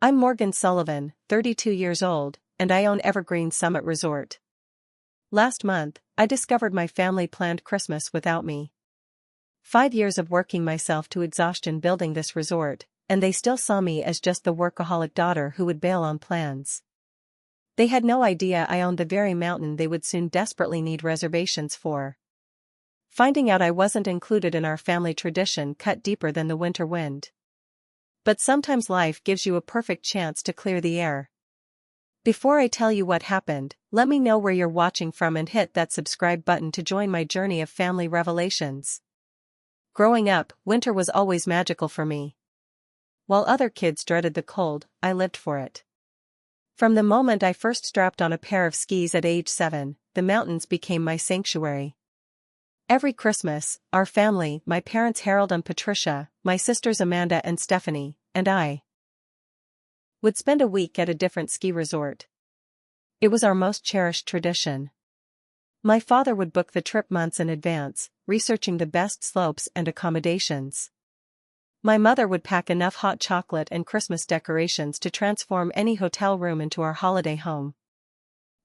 I'm Morgan Sullivan, 32 years old, and I own Evergreen Summit Resort. Last month, I discovered my family planned Christmas without me. 5 years of working myself to exhaustion building this resort, and they still saw me as just the workaholic daughter who would bail on plans. They had no idea I owned the very mountain they would soon desperately need reservations for. Finding out I wasn't included in our family tradition cut deeper than the winter wind. But sometimes life gives you a perfect chance to clear the air. Before I tell you what happened, let me know where you're watching from and hit that subscribe button to join my journey of family revelations. Growing up, winter was always magical for me. While other kids dreaded the cold, I lived for it. From the moment I first strapped on a pair of skis at age 7, the mountains became my sanctuary. Every Christmas, our family, my parents Harold and Patricia, my sisters Amanda and Stephanie, and I, would spend a week at a different ski resort. It was our most cherished tradition. My father would book the trip months in advance, researching the best slopes and accommodations. My mother would pack enough hot chocolate and Christmas decorations to transform any hotel room into our holiday home.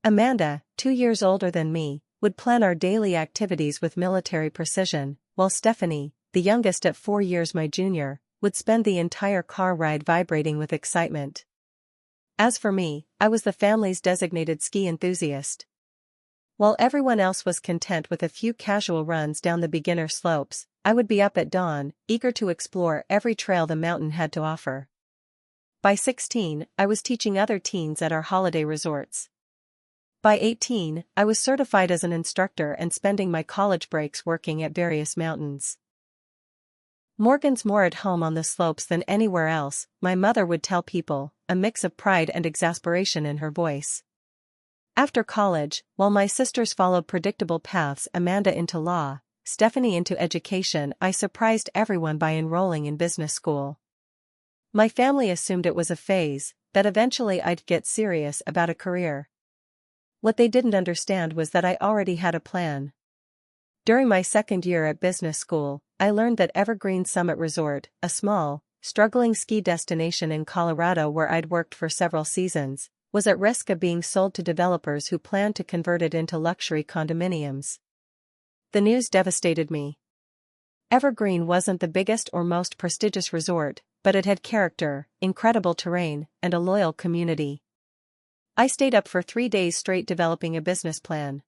Amanda, 2 years older than me, would plan our daily activities with military precision, while Stephanie, the youngest at 4 years my junior, would spend the entire car ride vibrating with excitement. As for me, I was the family's designated ski enthusiast. While everyone else was content with a few casual runs down the beginner slopes, I would be up at dawn, eager to explore every trail the mountain had to offer. By 16, I was teaching other teens at our holiday resorts. By 18, I was certified as an instructor and spending my college breaks working at various mountains. Morgan's more at home on the slopes than anywhere else, my mother would tell people, a mix of pride and exasperation in her voice. After college, while my sisters followed predictable paths, Amanda into law, Stephanie into education, I surprised everyone by enrolling in business school. My family assumed it was a phase, that eventually I'd get serious about a career. What they didn't understand was that I already had a plan. During my second year at business school, I learned that Evergreen Summit Resort, a small, struggling ski destination in Colorado where I'd worked for several seasons, was at risk of being sold to developers who planned to convert it into luxury condominiums. The news devastated me. Evergreen wasn't the biggest or most prestigious resort, but it had character, incredible terrain, and a loyal community. I stayed up for 3 days straight developing a business plan.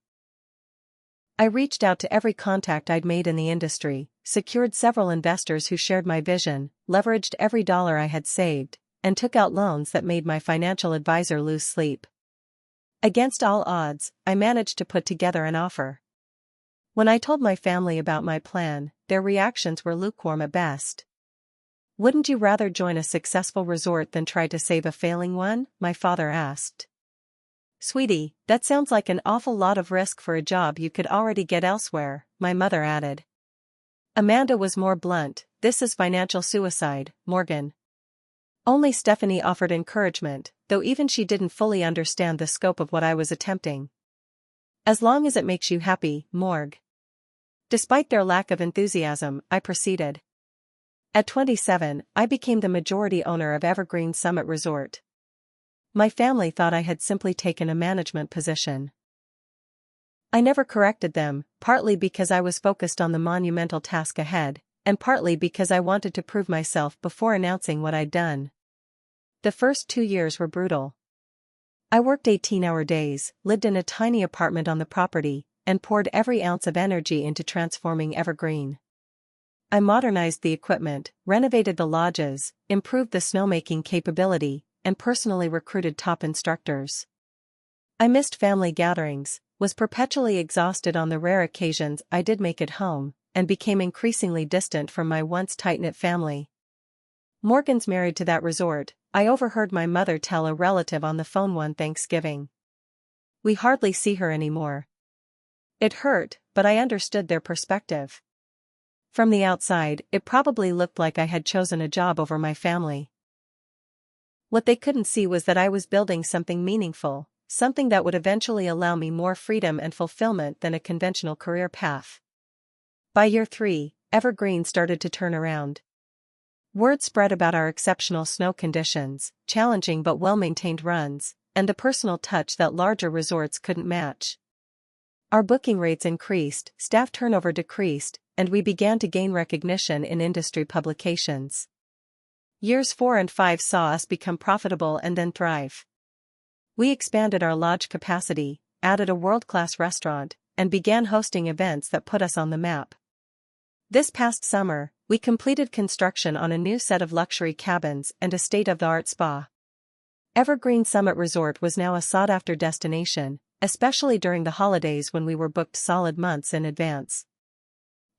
I reached out to every contact I'd made in the industry, secured several investors who shared my vision, leveraged every dollar I had saved, and took out loans that made my financial advisor lose sleep. Against all odds, I managed to put together an offer. When I told my family about my plan, their reactions were lukewarm at best. "Wouldn't you rather join a successful resort than try to save a failing one?" my father asked. "Sweetie, that sounds like an awful lot of risk for a job you could already get elsewhere," my mother added. Amanda was more blunt, "This is financial suicide, Morgan." Only Stephanie offered encouragement, though even she didn't fully understand the scope of what I was attempting. "As long as it makes you happy, Morg." Despite their lack of enthusiasm, I proceeded. At 27, I became the majority owner of Evergreen Summit Resort. My family thought I had simply taken a management position. I never corrected them, partly because I was focused on the monumental task ahead, and partly because I wanted to prove myself before announcing what I'd done. The first 2 years were brutal. I worked 18-hour days, lived in a tiny apartment on the property, and poured every ounce of energy into transforming Evergreen. I modernized the equipment, renovated the lodges, improved the snowmaking capability, and personally recruited top instructors. I missed family gatherings, was perpetually exhausted on the rare occasions I did make it home, and became increasingly distant from my once tight-knit family. "Morgan's married to that resort," I overheard my mother tell a relative on the phone one Thanksgiving. "We hardly see her anymore." It hurt, but I understood their perspective. From the outside, it probably looked like I had chosen a job over my family. What they couldn't see was that I was building something meaningful, something that would eventually allow me more freedom and fulfillment than a conventional career path. By year 3, Evergreen started to turn around. Word spread about our exceptional snow conditions, challenging but well-maintained runs, and the personal touch that larger resorts couldn't match. Our booking rates increased, staff turnover decreased, and we began to gain recognition in industry publications. Years 4 and 5 saw us become profitable and then thrive. We expanded our lodge capacity, added a world-class restaurant, and began hosting events that put us on the map. This past summer, we completed construction on a new set of luxury cabins and a state-of-the-art spa. Evergreen Summit Resort was now a sought-after destination, especially during the holidays when we were booked solid months in advance.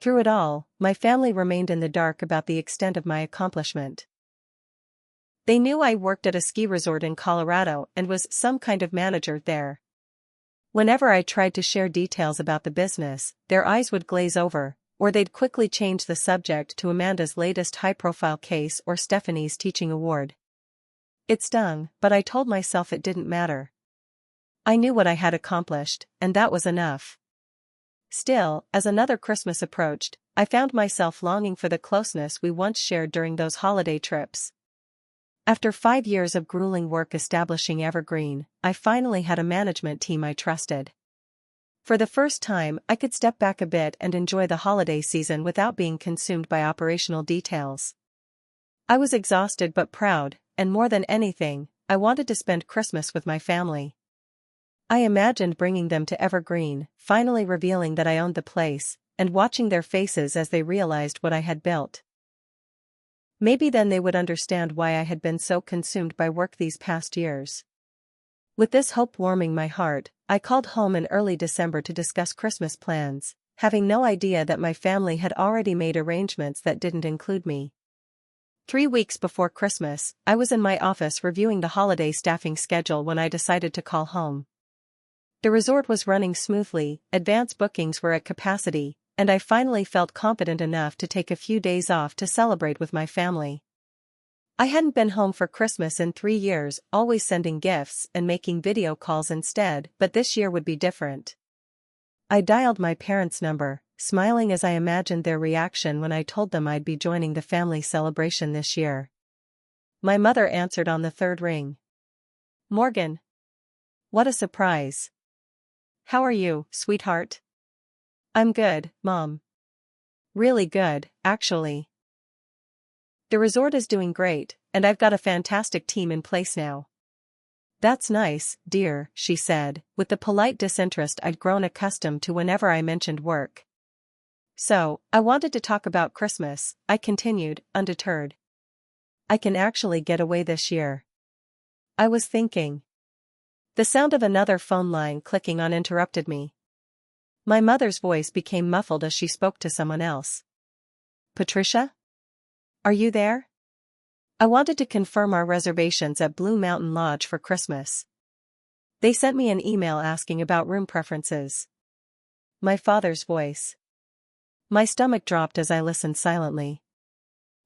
Through it all, my family remained in the dark about the extent of my accomplishment. They knew I worked at a ski resort in Colorado and was some kind of manager there. Whenever I tried to share details about the business, their eyes would glaze over, or they'd quickly change the subject to Amanda's latest high-profile case or Stephanie's teaching award. It stung, but I told myself it didn't matter. I knew what I had accomplished, and that was enough. Still, as another Christmas approached, I found myself longing for the closeness we once shared during those holiday trips. After 5 years of grueling work establishing Evergreen, I finally had a management team I trusted. For the first time, I could step back a bit and enjoy the holiday season without being consumed by operational details. I was exhausted but proud, and more than anything, I wanted to spend Christmas with my family. I imagined bringing them to Evergreen, finally revealing that I owned the place, and watching their faces as they realized what I had built. Maybe then they would understand why I had been so consumed by work these past years. With this hope warming my heart, I called home in early December to discuss Christmas plans, having no idea that my family had already made arrangements that didn't include me. 3 weeks before Christmas, I was in my office reviewing the holiday staffing schedule when I decided to call home. The resort was running smoothly, advance bookings were at capacity, and I finally felt confident enough to take a few days off to celebrate with my family. I hadn't been home for Christmas in 3 years, always sending gifts and making video calls instead, but this year would be different. I dialed my parents' number, smiling as I imagined their reaction when I told them I'd be joining the family celebration this year. My mother answered on the 3rd ring. "Morgan. What a surprise. How are you, sweetheart?" "I'm good, Mom. Really good, actually. The resort is doing great, and I've got a fantastic team in place now." "That's nice, dear," she said, with the polite disinterest I'd grown accustomed to whenever I mentioned work. "So, I wanted to talk about Christmas," I continued, undeterred. "I can actually get away this year. I was thinking." The sound of another phone line clicking on interrupted me. My mother's voice became muffled as she spoke to someone else. "Patricia? Are you there? I wanted to confirm our reservations at Blue Mountain Lodge for Christmas. They sent me an email asking about room preferences." My father's voice. My stomach dropped as I listened silently.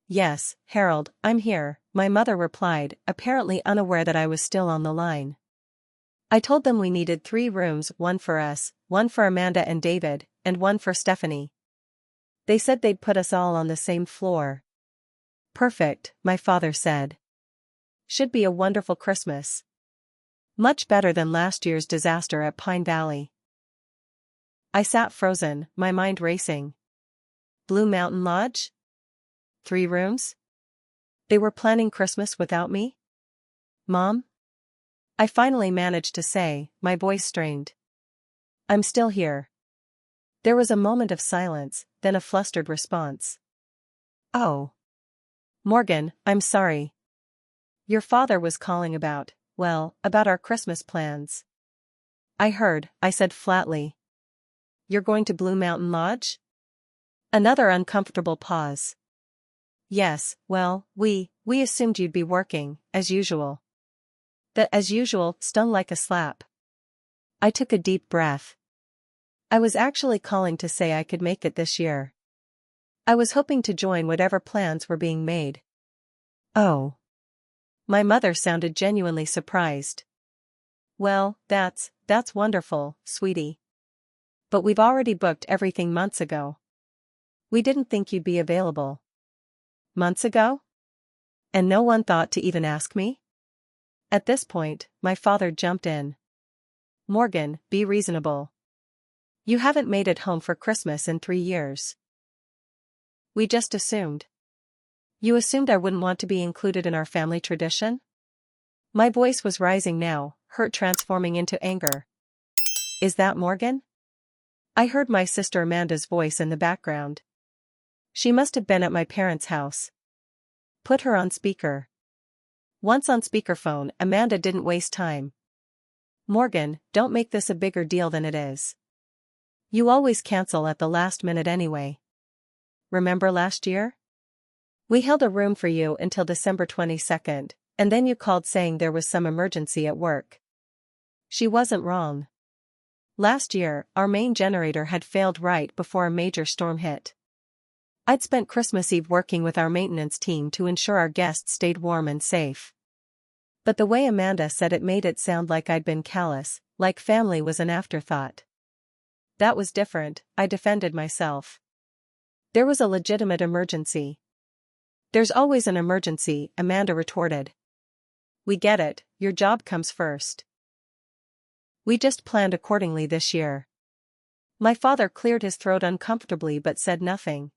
"Yes, Harold, I'm here," my mother replied, apparently unaware that I was still on the line. "I told them we needed 3 rooms, 1 for us, 1 for Amanda and David, and 1 for Stephanie. They said they'd put us all on the same floor." "Perfect," my father said. "Should be a wonderful Christmas. Much better than last year's disaster at Pine Valley." I sat frozen, my mind racing. Blue Mountain Lodge? 3 rooms? They were planning Christmas without me? "Mom?" I finally managed to say, my voice strained. "I'm still here." There was a moment of silence, then a flustered response. "Oh. Morgan, I'm sorry. Your father was calling about, well, about our Christmas plans." "I heard," I said flatly. "You're going to Blue Mountain Lodge?" Another uncomfortable pause. "Yes, well, we assumed you'd be working, as usual." That "as usual" stung like a slap. I took a deep breath. I was actually calling to say I could make it this year. I was hoping to join whatever plans were being made. "Oh." My mother sounded genuinely surprised. "Well, that's wonderful, sweetie. But we've already booked everything months ago. We didn't think you'd be available." "Months ago?" And no one thought to even ask me? At this point, my father jumped in. Morgan, be reasonable. You haven't made it home for Christmas in 3 years. We just assumed. You assumed I wouldn't want to be included in our family tradition? My voice was rising now, hurt transforming into anger. Is that Morgan? I heard my sister Amanda's voice in the background. She must have been at my parents' house. Put her on speaker. Once on speakerphone, Amanda didn't waste time. Morgan, don't make this a bigger deal than it is. You always cancel at the last minute anyway. Remember last year? We held a room for you until December 22nd, and then you called saying there was some emergency at work. She wasn't wrong. Last year, our main generator had failed right before a major storm hit. I'd spent Christmas Eve working with our maintenance team to ensure our guests stayed warm and safe. But the way Amanda said it made it sound like I'd been callous, like family was an afterthought. That was different, I defended myself. There was a legitimate emergency. There's always an emergency, Amanda retorted. We get it, your job comes first. We just planned accordingly this year. My father cleared his throat uncomfortably but said nothing.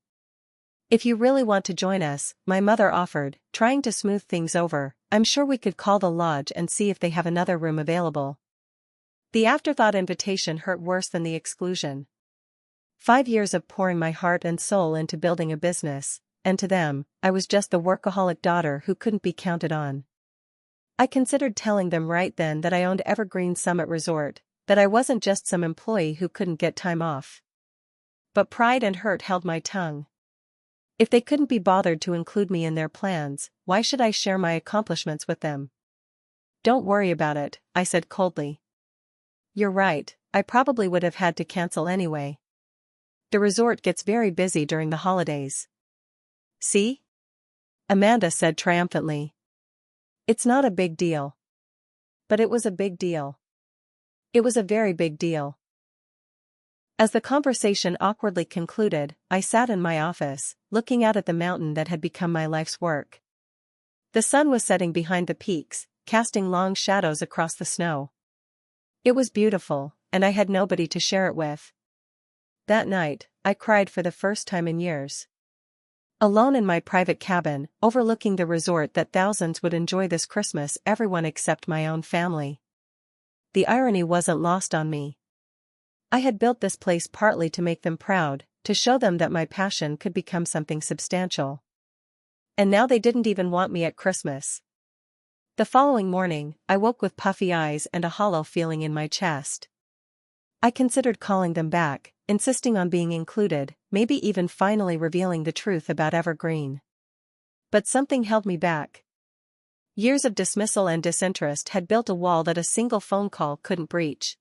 If you really want to join us, my mother offered, trying to smooth things over, I'm sure we could call the lodge and see if they have another room available. The afterthought invitation hurt worse than the exclusion. 5 years of pouring my heart and soul into building a business, and to them, I was just the workaholic daughter who couldn't be counted on. I considered telling them right then that I owned Evergreen Summit Resort, that I wasn't just some employee who couldn't get time off. But pride and hurt held my tongue. If they couldn't be bothered to include me in their plans, why should I share my accomplishments with them? Don't worry about it, I said coldly. You're right, I probably would have had to cancel anyway. The resort gets very busy during the holidays. See? Amanda said triumphantly. It's not a big deal. But it was a big deal. It was a very big deal. As the conversation awkwardly concluded, I sat in my office, looking out at the mountain that had become my life's work. The sun was setting behind the peaks, casting long shadows across the snow. It was beautiful, and I had nobody to share it with. That night, I cried for the first time in years. Alone in my private cabin, overlooking the resort that thousands would enjoy this Christmas, everyone except my own family. The irony wasn't lost on me. I had built this place partly to make them proud, to show them that my passion could become something substantial. And now they didn't even want me at Christmas. The following morning, I woke with puffy eyes and a hollow feeling in my chest. I considered calling them back, insisting on being included, maybe even finally revealing the truth about Evergreen. But something held me back. Years of dismissal and disinterest had built a wall that a single phone call couldn't breach.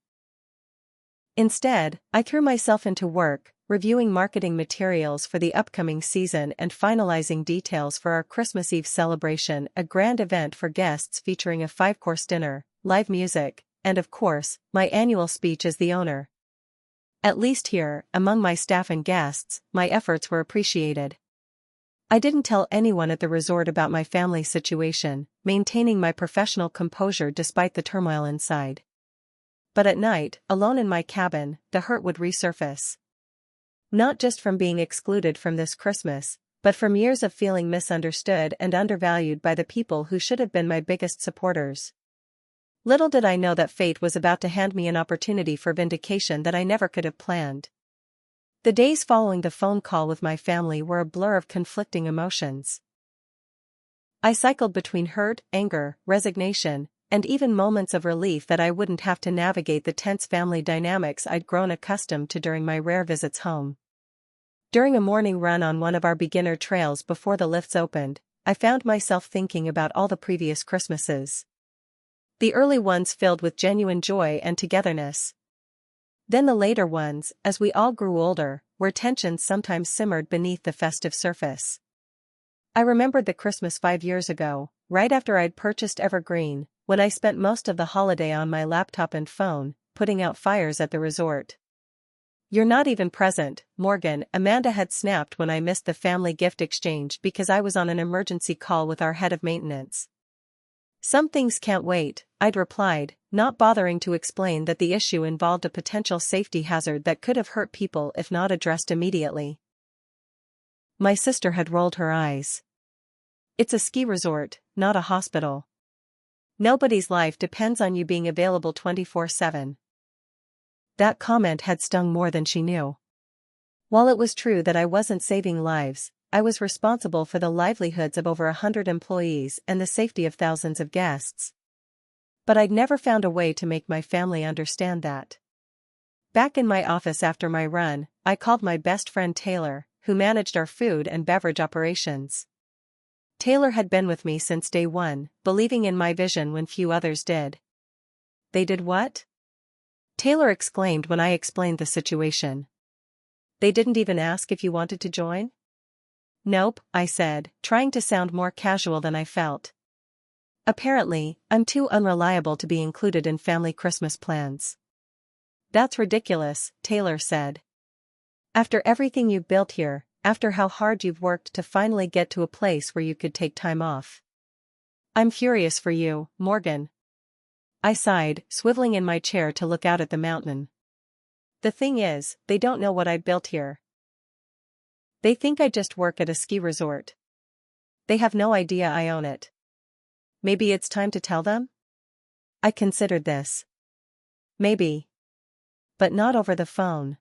Instead, I threw myself into work, reviewing marketing materials for the upcoming season and finalizing details for our Christmas Eve celebration, a grand event for guests featuring a 5-course dinner, live music, and of course, my annual speech as the owner. At least here, among my staff and guests, my efforts were appreciated. I didn't tell anyone at the resort about my family situation, maintaining my professional composure despite the turmoil inside. But at night, alone in my cabin, the hurt would resurface. Not just from being excluded from this Christmas, but from years of feeling misunderstood and undervalued by the people who should have been my biggest supporters. Little did I know that fate was about to hand me an opportunity for vindication that I never could have planned. The days following the phone call with my family were a blur of conflicting emotions. I cycled between hurt, anger, resignation, and even moments of relief that I wouldn't have to navigate the tense family dynamics I'd grown accustomed to during my rare visits home. During a morning run on one of our beginner trails before the lifts opened, I found myself thinking about all the previous Christmases. The early ones filled with genuine joy and togetherness. Then the later ones, as we all grew older, where tensions sometimes simmered beneath the festive surface. I remembered the Christmas 5 years ago, right after I'd purchased Evergreen, when I spent most of the holiday on my laptop and phone, putting out fires at the resort. "You're not even present, Morgan," Amanda had snapped when I missed the family gift exchange because I was on an emergency call with our head of maintenance. "Some things can't wait," I'd replied, not bothering to explain that the issue involved a potential safety hazard that could have hurt people if not addressed immediately. My sister had rolled her eyes. "It's a ski resort, not a hospital. Nobody's life depends on you being available 24/7. That comment had stung more than she knew. While it was true that I wasn't saving lives, I was responsible for the livelihoods of over 100 employees and the safety of thousands of guests. But I'd never found a way to make my family understand that. Back in my office after my run, I called my best friend Taylor, who managed our food and beverage operations. Taylor had been with me since day one, believing in my vision when few others did. "They did what?" Taylor exclaimed when I explained the situation. "They didn't even ask if you wanted to join?" "Nope," I said, trying to sound more casual than I felt. "Apparently, I'm too unreliable to be included in family Christmas plans." "That's ridiculous," Taylor said. "After everything you've built here, after how hard you've worked to finally get to a place where you could take time off. I'm furious for you, Morgan." I sighed, swiveling in my chair to look out at the mountain. "The thing is, they don't know what I built here. They think I just work at a ski resort. They have no idea I own it. Maybe it's time to tell them?" I considered this. Maybe. But not over the phone.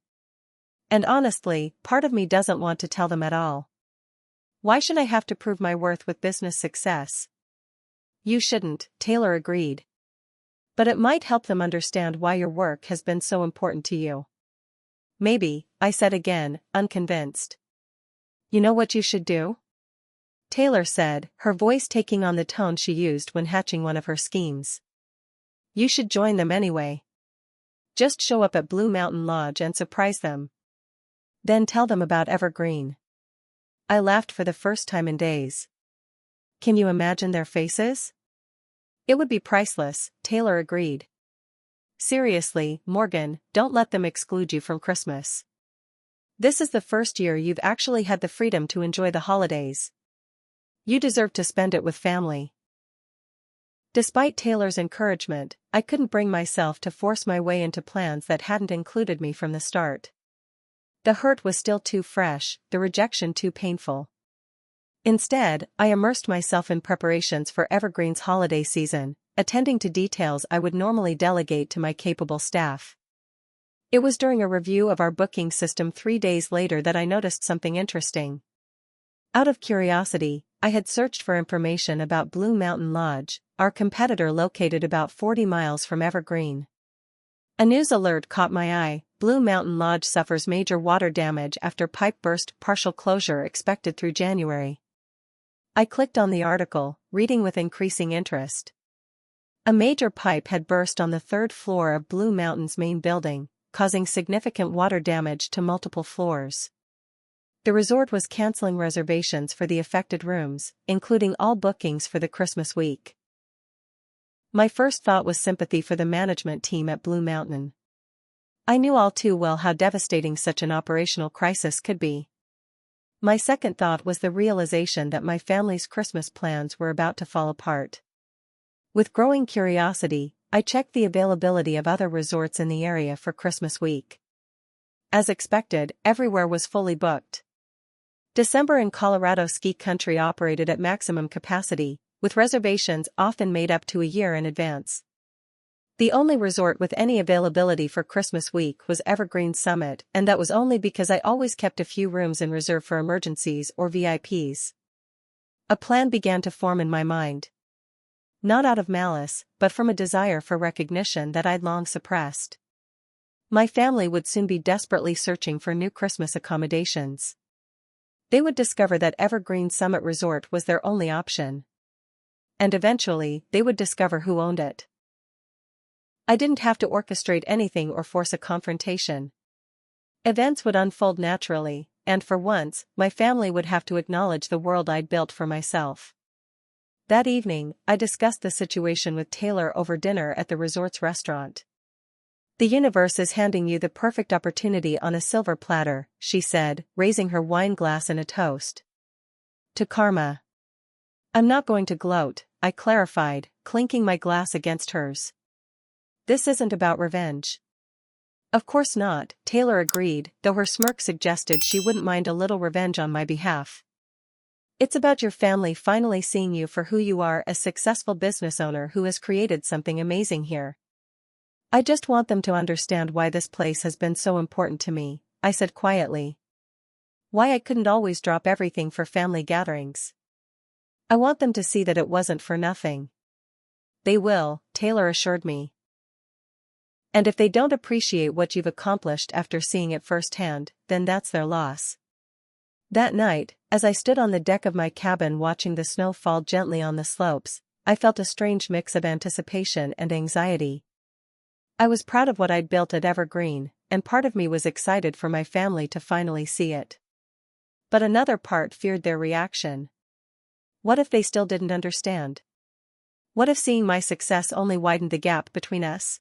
And honestly, part of me doesn't want to tell them at all. Why should I have to prove my worth with business success? "You shouldn't," Taylor agreed. "But it might help them understand why your work has been so important to you." "Maybe," I said again, unconvinced. "You know what you should do?" Taylor said, her voice taking on the tone she used when hatching one of her schemes. "You should join them anyway. Just show up at Blue Mountain Lodge and surprise them. Then tell them about Evergreen." I laughed for the first time in days. "Can you imagine their faces?" "It would be priceless," Taylor agreed. "Seriously, Morgan, don't let them exclude you from Christmas. This is the first year you've actually had the freedom to enjoy the holidays. You deserve to spend it with family." Despite Taylor's encouragement, I couldn't bring myself to force my way into plans that hadn't included me from the start. The hurt was still too fresh, the rejection too painful. Instead, I immersed myself in preparations for Evergreen's holiday season, attending to details I would normally delegate to my capable staff. It was during a review of our booking system 3 days later that I noticed something interesting. Out of curiosity, I had searched for information about Blue Mountain Lodge, our competitor located about 40 miles from Evergreen. A news alert caught my eye: Blue Mountain Lodge suffers major water damage after pipe burst, partial closure expected through January. I clicked on the article, reading with increasing interest. A major pipe had burst on the 3rd floor of Blue Mountain's main building, causing significant water damage to multiple floors. The resort was canceling reservations for the affected rooms, including all bookings for the Christmas week. My first thought was sympathy for the management team at Blue Mountain. I knew all too well how devastating such an operational crisis could be. My second thought was the realization that my family's Christmas plans were about to fall apart. With growing curiosity, I checked the availability of other resorts in the area for Christmas week. As expected, everywhere was fully booked. December in Colorado ski country operated at maximum capacity, with reservations often made up to a year in advance. The only resort with any availability for Christmas week was Evergreen Summit, and that was only because I always kept a few rooms in reserve for emergencies or VIPs. A plan began to form in my mind. Not out of malice, but from a desire for recognition that I'd long suppressed. My family would soon be desperately searching for new Christmas accommodations. They would discover that Evergreen Summit Resort was their only option. And eventually, they would discover who owned it. I didn't have to orchestrate anything or force a confrontation. Events would unfold naturally, and for once, my family would have to acknowledge the world I'd built for myself. That evening, I discussed the situation with Taylor over dinner at the resort's restaurant. The universe is handing you the perfect opportunity on a silver platter, she said, raising her wine glass in a toast. To karma. I'm not going to gloat, I clarified, clinking my glass against hers. This isn't about revenge. Of course not, Taylor agreed, though her smirk suggested she wouldn't mind a little revenge on my behalf. It's about your family finally seeing you for who you are, a successful business owner who has created something amazing here. I just want them to understand why this place has been so important to me, I said quietly. Why I couldn't always drop everything for family gatherings. I want them to see that it wasn't for nothing. They will, Taylor assured me. And if they don't appreciate what you've accomplished after seeing it firsthand, then that's their loss. That night, as I stood on the deck of my cabin watching the snow fall gently on the slopes, I felt a strange mix of anticipation and anxiety. I was proud of what I'd built at Evergreen, and part of me was excited for my family to finally see it. But another part feared their reaction. What if they still didn't understand? What if seeing my success only widened the gap between us?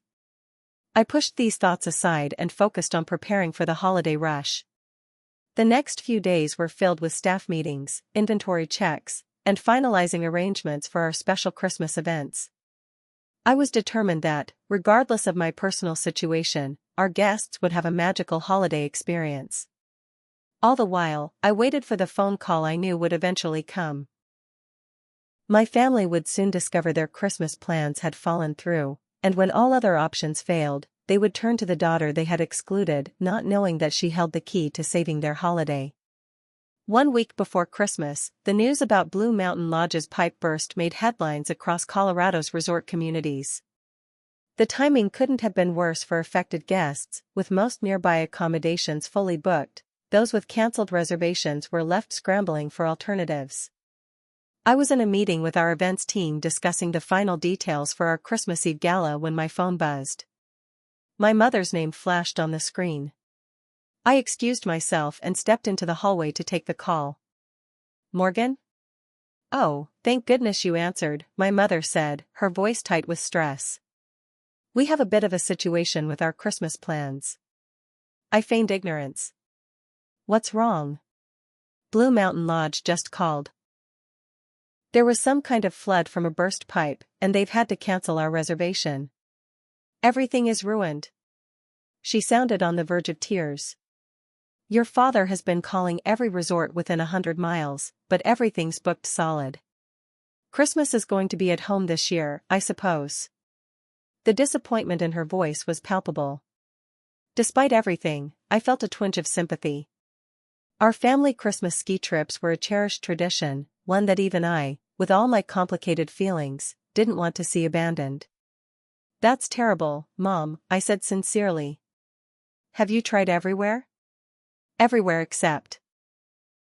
I pushed these thoughts aside and focused on preparing for the holiday rush. The next few days were filled with staff meetings, inventory checks, and finalizing arrangements for our special Christmas events. I was determined that, regardless of my personal situation, our guests would have a magical holiday experience. All the while, I waited for the phone call I knew would eventually come. My family would soon discover their Christmas plans had fallen through, and when all other options failed, they would turn to the daughter they had excluded, not knowing that she held the key to saving their holiday. 1 week before Christmas, the news about Blue Mountain Lodge's pipe burst made headlines across Colorado's resort communities. The timing couldn't have been worse for affected guests, with most nearby accommodations fully booked. Those with canceled reservations were left scrambling for alternatives. I was in a meeting with our events team discussing the final details for our Christmas Eve gala when my phone buzzed. My mother's name flashed on the screen. I excused myself and stepped into the hallway to take the call. Morgan? Oh, thank goodness you answered, my mother said, her voice tight with stress. We have a bit of a situation with our Christmas plans. I feigned ignorance. What's wrong? Blue Mountain Lodge just called. There was some kind of flood from a burst pipe, and they've had to cancel our reservation. Everything is ruined. She sounded on the verge of tears. Your father has been calling every resort within 100 miles, but everything's booked solid. Christmas is going to be at home this year, I suppose. The disappointment in her voice was palpable. Despite everything, I felt a twinge of sympathy. Our family Christmas ski trips were a cherished tradition, one that even I, with all my complicated feelings, didn't want to see abandoned. That's terrible, Mom, I said sincerely. Have you tried everywhere? Everywhere except.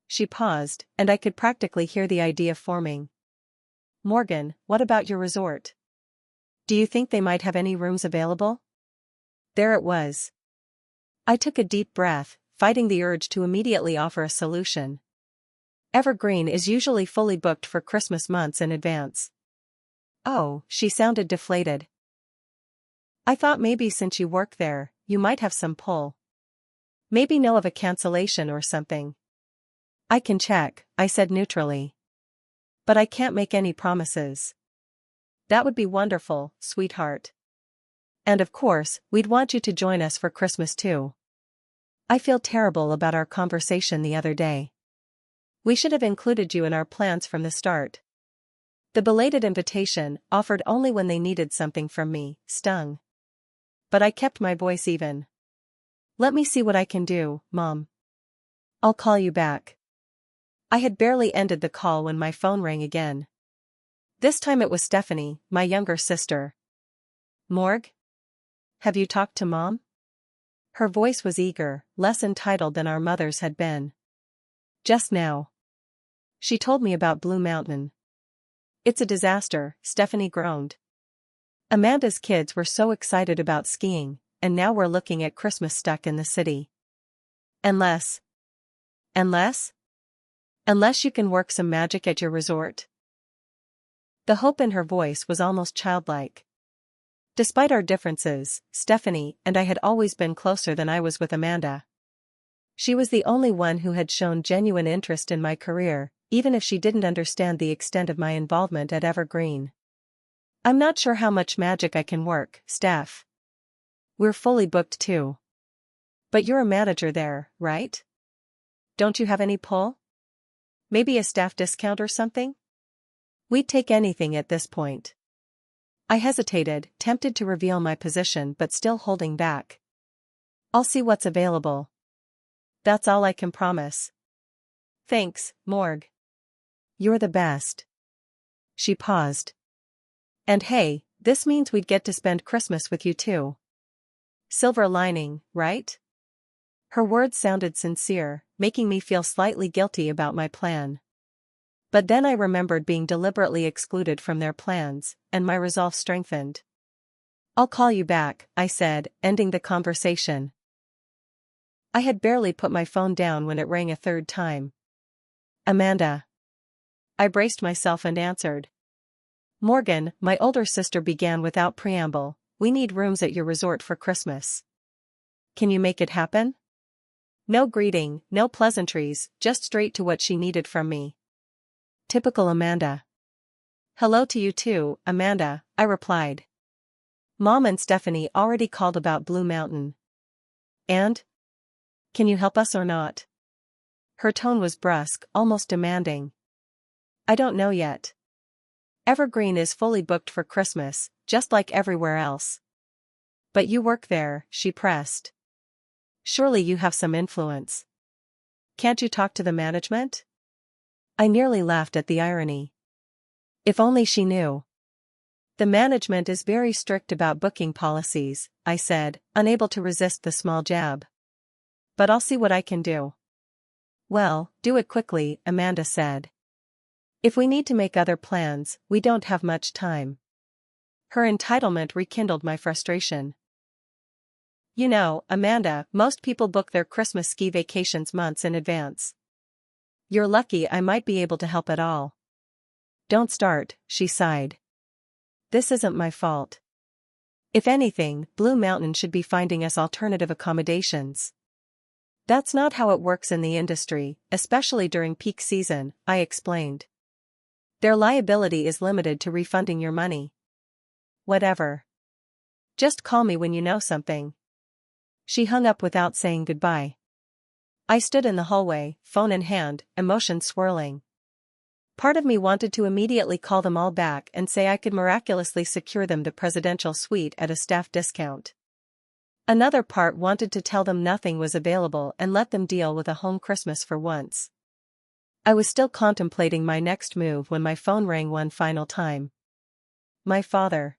She paused, and I could practically hear the idea forming. Morgan, what about your resort? Do you think they might have any rooms available? There it was. I took a deep breath, fighting the urge to immediately offer a solution. Evergreen is usually fully booked for Christmas months in advance. Oh, she sounded deflated. I thought maybe since you work there, you might have some pull. Maybe know of a cancellation or something. I can check, I said neutrally. But I can't make any promises. That would be wonderful, sweetheart. And of course, we'd want you to join us for Christmas too. I feel terrible about our conversation the other day. We should have included you in our plans from the start. The belated invitation, offered only when they needed something from me, stung. But I kept my voice even. Let me see what I can do, Mom. I'll call you back. I had barely ended the call when my phone rang again. This time it was Stephanie, my younger sister. Morg? Have you talked to Mom? Her voice was eager, less entitled than our mother's had been. Just now. She told me about Blue Mountain. It's a disaster, Stephanie groaned. Amanda's kids were so excited about skiing, and now we're looking at Christmas stuck in the city. Unless you can work some magic at your resort. The hope in her voice was almost childlike. Despite our differences, Stephanie and I had always been closer than I was with Amanda. She was the only one who had shown genuine interest in my career, even if she didn't understand the extent of my involvement at Evergreen. I'm not sure how much magic I can work, Steph. We're fully booked too. But you're a manager there, right? Don't you have any pull? Maybe a staff discount or something? We'd take anything at this point. I hesitated, tempted to reveal my position but still holding back. I'll see what's available. That's all I can promise. Thanks, Morg. You're the best. She paused. And hey, this means we'd get to spend Christmas with you too. Silver lining, right? Her words sounded sincere, making me feel slightly guilty about my plan. But then I remembered being deliberately excluded from their plans, and my resolve strengthened. I'll call you back, I said, ending the conversation. I had barely put my phone down when it rang a third time. Amanda. I braced myself and answered. Morgan, my older sister began without preamble, we need rooms at your resort for Christmas. Can you make it happen? No greeting, no pleasantries, just straight to what she needed from me. Typical Amanda. Hello to you too, Amanda, I replied. Mom and Stephanie already called about Blue Mountain. And? Can you help us or not? Her tone was brusque, almost demanding. I don't know yet. Evergreen is fully booked for Christmas, just like everywhere else. But you work there, she pressed. Surely you have some influence. Can't you talk to the management? I nearly laughed at the irony. If only she knew. The management is very strict about booking policies, I said, unable to resist the small jab. But I'll see what I can do. Well, do it quickly, Amanda said. If we need to make other plans, we don't have much time. Her entitlement rekindled my frustration. You know, Amanda, most people book their Christmas ski vacations months in advance. You're lucky I might be able to help at all. Don't start, she sighed. This isn't my fault. If anything, Blue Mountain should be finding us alternative accommodations. That's not how it works in the industry, especially during peak season, I explained. Their liability is limited to refunding your money. Whatever. Just call me when you know something. She hung up without saying goodbye. I stood in the hallway, phone in hand, emotions swirling. Part of me wanted to immediately call them all back and say I could miraculously secure them the presidential suite at a staff discount. Another part wanted to tell them nothing was available and let them deal with a home Christmas for once. I was still contemplating my next move when my phone rang one final time. My father.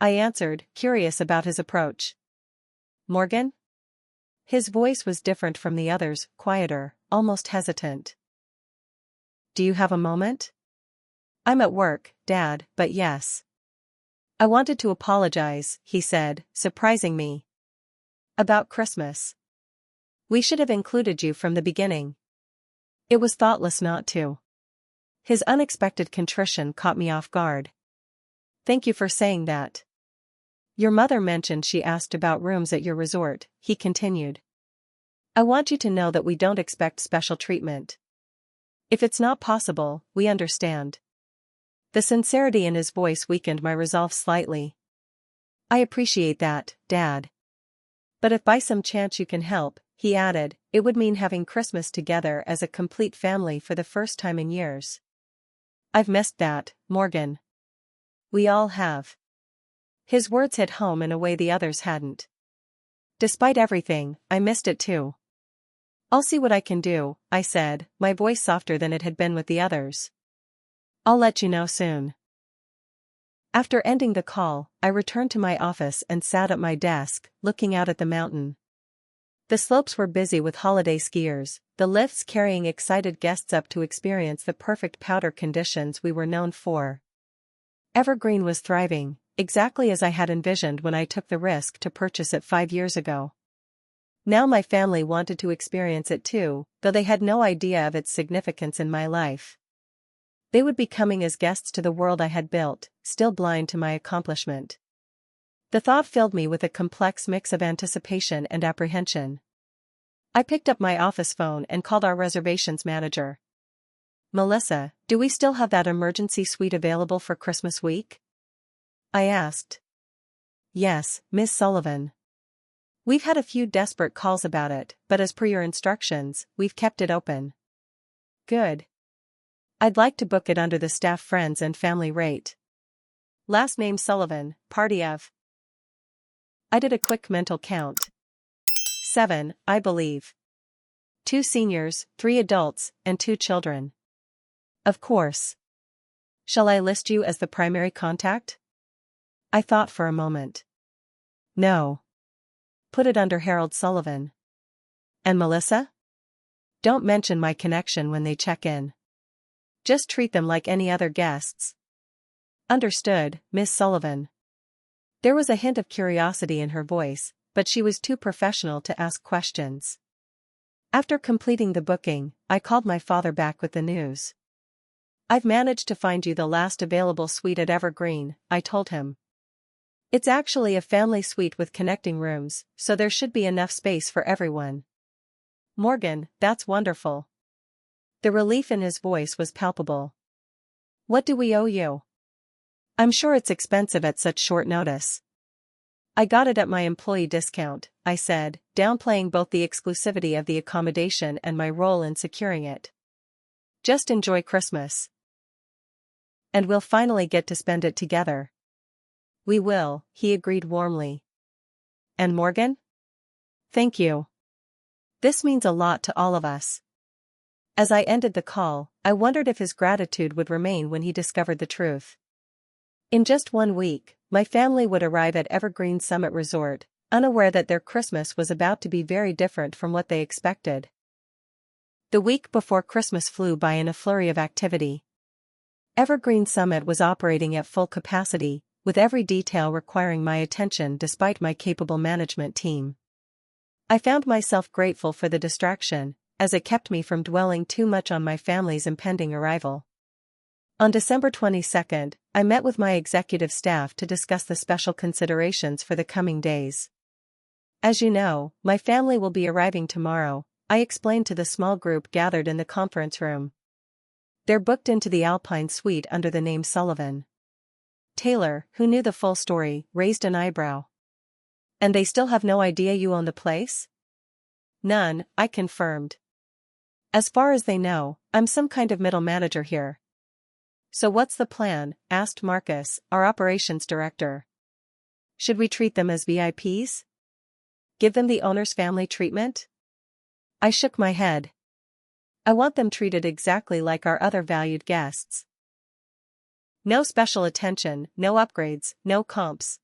I answered, curious about his approach. Morgan? His voice was different from the others, quieter, almost hesitant. Do you have a moment? I'm at work, Dad, but yes. I wanted to apologize, he said, surprising me. About Christmas. We should have included you from the beginning. It was thoughtless not to. His unexpected contrition caught me off guard. Thank you for saying that. Your mother mentioned she asked about rooms at your resort, he continued. I want you to know that we don't expect special treatment. If it's not possible, we understand. The sincerity in his voice weakened my resolve slightly. I appreciate that, Dad. But if by some chance you can help, he added, it would mean having Christmas together as a complete family for the first time in years. I've missed that, Morgan. We all have. His words hit home in a way the others hadn't. Despite everything, I missed it too. I'll see what I can do, I said, my voice softer than it had been with the others. I'll let you know soon. After ending the call, I returned to my office and sat at my desk, looking out at the mountain. The slopes were busy with holiday skiers, the lifts carrying excited guests up to experience the perfect powder conditions we were known for. Evergreen was thriving, exactly as I had envisioned when I took the risk to purchase it 5 years ago. Now my family wanted to experience it too, though they had no idea of its significance in my life. They would be coming as guests to the world I had built, still blind to my accomplishment. The thought filled me with a complex mix of anticipation and apprehension. I picked up my office phone and called our reservations manager. "Melissa, do we still have that emergency suite available for Christmas week?" I asked. "Yes, Miss Sullivan. We've had a few desperate calls about it, but as per your instructions, we've kept it open." "Good. I'd like to book it under the staff friends and family rate. Last name Sullivan, party of..." I did a quick mental count. 7, I believe. 2 seniors, 3 adults, and 2 children. Of course. Shall I list you as the primary contact? I thought for a moment. No. Put it under Harold Sullivan. And Melissa? Don't mention my connection when they check in. Just treat them like any other guests. Understood, Miss Sullivan. There was a hint of curiosity in her voice, but she was too professional to ask questions. After completing the booking, I called my father back with the news. "I've managed to find you the last available suite at Evergreen," I told him. "It's actually a family suite with connecting rooms, so there should be enough space for everyone." "Morgan, that's wonderful." The relief in his voice was palpable. "What do we owe you?" "I'm sure it's expensive at such short notice." "I got it at my employee discount," I said, downplaying both the exclusivity of the accommodation and my role in securing it. "Just enjoy Christmas. And we'll finally get to spend it together." "We will," he agreed warmly. "And Morgan? Thank you. This means a lot to all of us." As I ended the call, I wondered if his gratitude would remain when he discovered the truth. In just 1 week, my family would arrive at Evergreen Summit Resort, unaware that their Christmas was about to be very different from what they expected. The week before Christmas flew by in a flurry of activity. Evergreen Summit was operating at full capacity, with every detail requiring my attention despite my capable management team. I found myself grateful for the distraction, as it kept me from dwelling too much on my family's impending arrival. On December 22nd, I met with my executive staff to discuss the special considerations for the coming days. "As you know, my family will be arriving tomorrow," I explained to the small group gathered in the conference room. "They're booked into the Alpine suite under the name Sullivan." Taylor, who knew the full story, raised an eyebrow. "And they still have no idea you own the place?" "None," I confirmed. "As far as they know, I'm some kind of middle manager here." "So what's the plan?" asked Marcus, our operations director. "Should we treat them as VIPs? Give them the owner's family treatment?" I shook my head. "I want them treated exactly like our other valued guests. No special attention, no upgrades, no comps.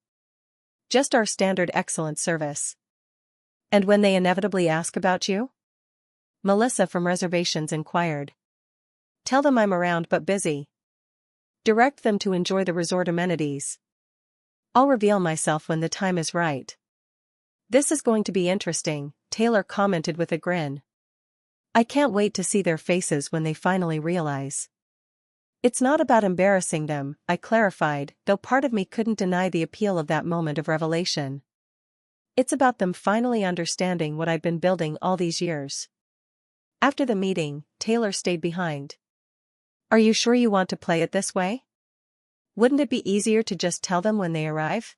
Just our standard excellent service." "And when they inevitably ask about you?" Melissa from reservations inquired. "Tell them I'm around but busy. Direct them to enjoy the resort amenities. I'll reveal myself when the time is right." "This is going to be interesting," Taylor commented with a grin. "I can't wait to see their faces when they finally realize." "It's not about embarrassing them," I clarified, though part of me couldn't deny the appeal of that moment of revelation. "It's about them finally understanding what I've been building all these years." After the meeting, Taylor stayed behind. "Are you sure you want to play it this way? Wouldn't it be easier to just tell them when they arrive?"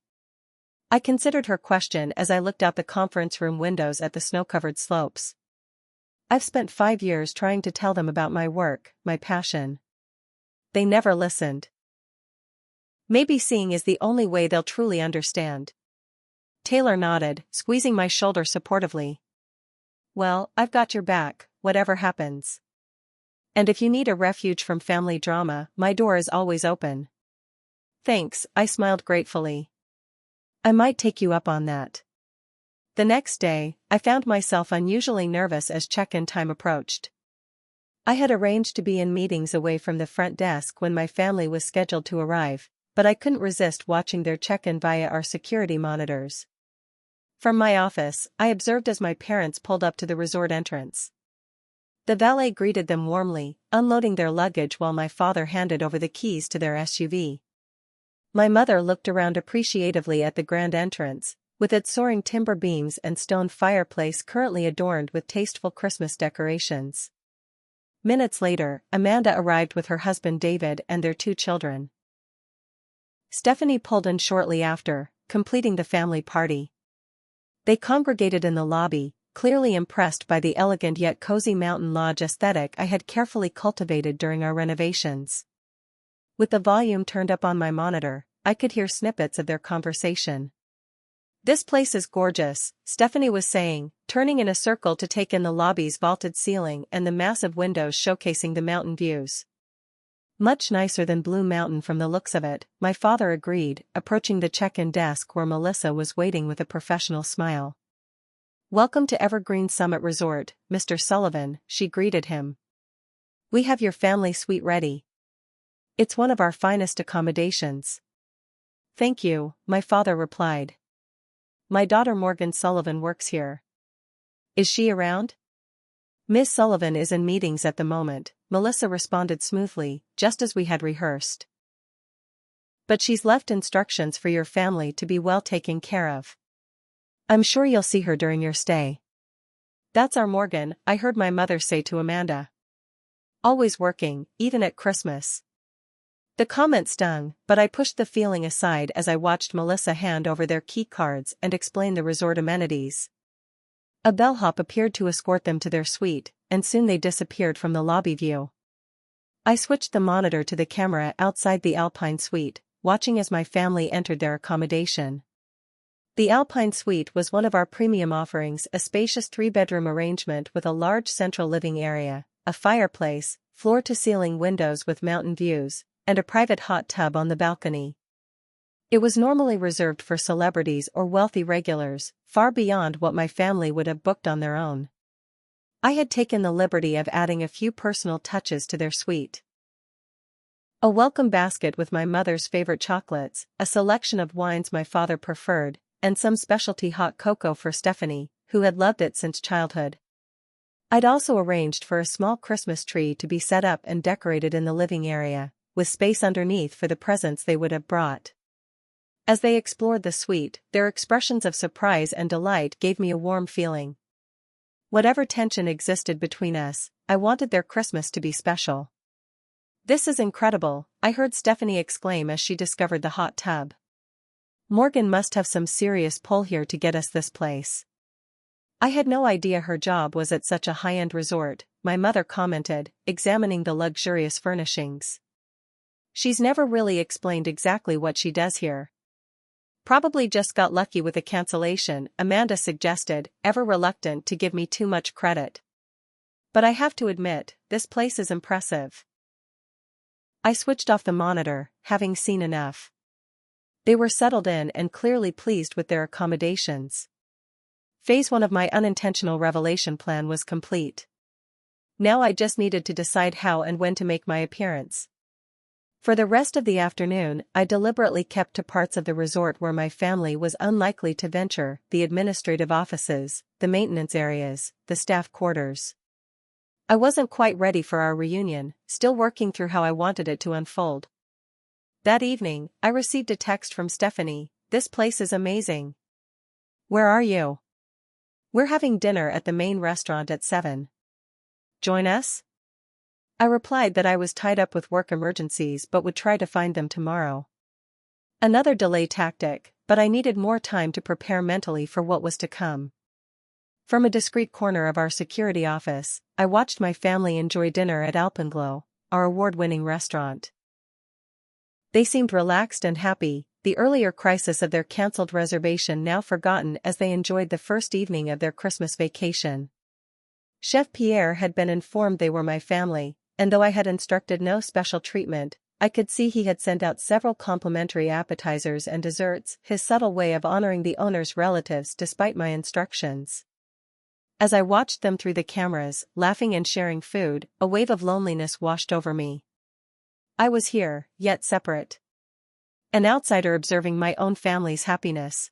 I considered her question as I looked out the conference room windows at the snow-covered slopes. I've spent 5 years trying to tell them about my work, my passion. They never listened. Maybe seeing is the only way they'll truly understand. Taylor nodded, squeezing my shoulder supportively. "Well, I've got your back, whatever happens. And if you need a refuge from family drama, my door is always open." "Thanks," I smiled gratefully. "I might take you up on that." The next day, I found myself unusually nervous as check-in time approached. I had arranged to be in meetings away from the front desk when my family was scheduled to arrive, but I couldn't resist watching their check-in via our security monitors. From my office, I observed as my parents pulled up to the resort entrance. The valet greeted them warmly, unloading their luggage while my father handed over the keys to their SUV. My mother looked around appreciatively at the grand entrance, with its soaring timber beams and stone fireplace currently adorned with tasteful Christmas decorations. Minutes later, Amanda arrived with her husband David and their 2 children. Stephanie pulled in shortly after, completing the family party. They congregated in the lobby, clearly impressed by the elegant yet cozy mountain lodge aesthetic I had carefully cultivated during our renovations. With the volume turned up on my monitor, I could hear snippets of their conversation. "This place is gorgeous," Stephanie was saying, turning in a circle to take in the lobby's vaulted ceiling and the massive windows showcasing the mountain views. "Much nicer than Blue Mountain from the looks of it," my father agreed, approaching the check-in desk where Melissa was waiting with a professional smile. "Welcome to Evergreen Summit Resort, Mr. Sullivan," she greeted him. "We have your family suite ready. It's one of our finest accommodations." "Thank you," my father replied. "My daughter Morgan Sullivan works here." "Is she around?" "Miss Sullivan is in meetings at the moment," Melissa responded smoothly, just as we had rehearsed. "But she's left instructions for your family to be well taken care of. I'm sure you'll see her during your stay." "That's our Morgan," I heard my mother say to Amanda. "Always working, even at Christmas." The comment stung, but I pushed the feeling aside as I watched Melissa hand over their key cards and explain the resort amenities. A bellhop appeared to escort them to their suite, and soon they disappeared from the lobby view. I switched the monitor to the camera outside the Alpine suite, watching as my family entered their accommodation. The Alpine suite was one of our premium offerings, a spacious 3-bedroom arrangement with a large central living area, a fireplace, floor-to-ceiling windows with mountain views, and a private hot tub on the balcony. It was normally reserved for celebrities or wealthy regulars, far beyond what my family would have booked on their own. I had taken the liberty of adding a few personal touches to their suite. A welcome basket with my mother's favorite chocolates, a selection of wines my father preferred, and some specialty hot cocoa for Stephanie, who had loved it since childhood. I'd also arranged for a small Christmas tree to be set up and decorated in the living area, with space underneath for the presents they would have brought. As they explored the suite, their expressions of surprise and delight gave me a warm feeling. Whatever tension existed between us, I wanted their Christmas to be special. "This is incredible," I heard Stephanie exclaim as she discovered the hot tub. "Morgan must have some serious pull here to get us this place." "I had no idea her job was at such a high-end resort," my mother commented, examining the luxurious furnishings. "She's never really explained exactly what she does here." "Probably just got lucky with a cancellation," Amanda suggested, ever reluctant to give me too much credit. "But I have to admit, this place is impressive." I switched off the monitor, having seen enough. They were settled in and clearly pleased with their accommodations. Phase 1 of my unintentional revelation plan was complete. Now I just needed to decide how and when to make my appearance. For the rest of the afternoon, I deliberately kept to parts of the resort where my family was unlikely to venture: the administrative offices, the maintenance areas, the staff quarters. I wasn't quite ready for our reunion, still working through how I wanted it to unfold. That evening, I received a text from Stephanie: "This place is amazing. Where are you?" "We're having dinner at the main restaurant at 7. Join us?" I replied that I was tied up with work emergencies but would try to find them tomorrow. Another delay tactic, but I needed more time to prepare mentally for what was to come. From a discreet corner of our security office, I watched my family enjoy dinner at Alpenglow, our award-winning restaurant. They seemed relaxed and happy, the earlier crisis of their cancelled reservation now forgotten as they enjoyed the first evening of their Christmas vacation. Chef Pierre had been informed they were my family, and though I had instructed no special treatment, I could see he had sent out several complimentary appetizers and desserts, his subtle way of honoring the owner's relatives despite my instructions. As I watched them through the cameras, laughing and sharing food, a wave of loneliness washed over me. I was here, yet separate. An outsider observing my own family's happiness.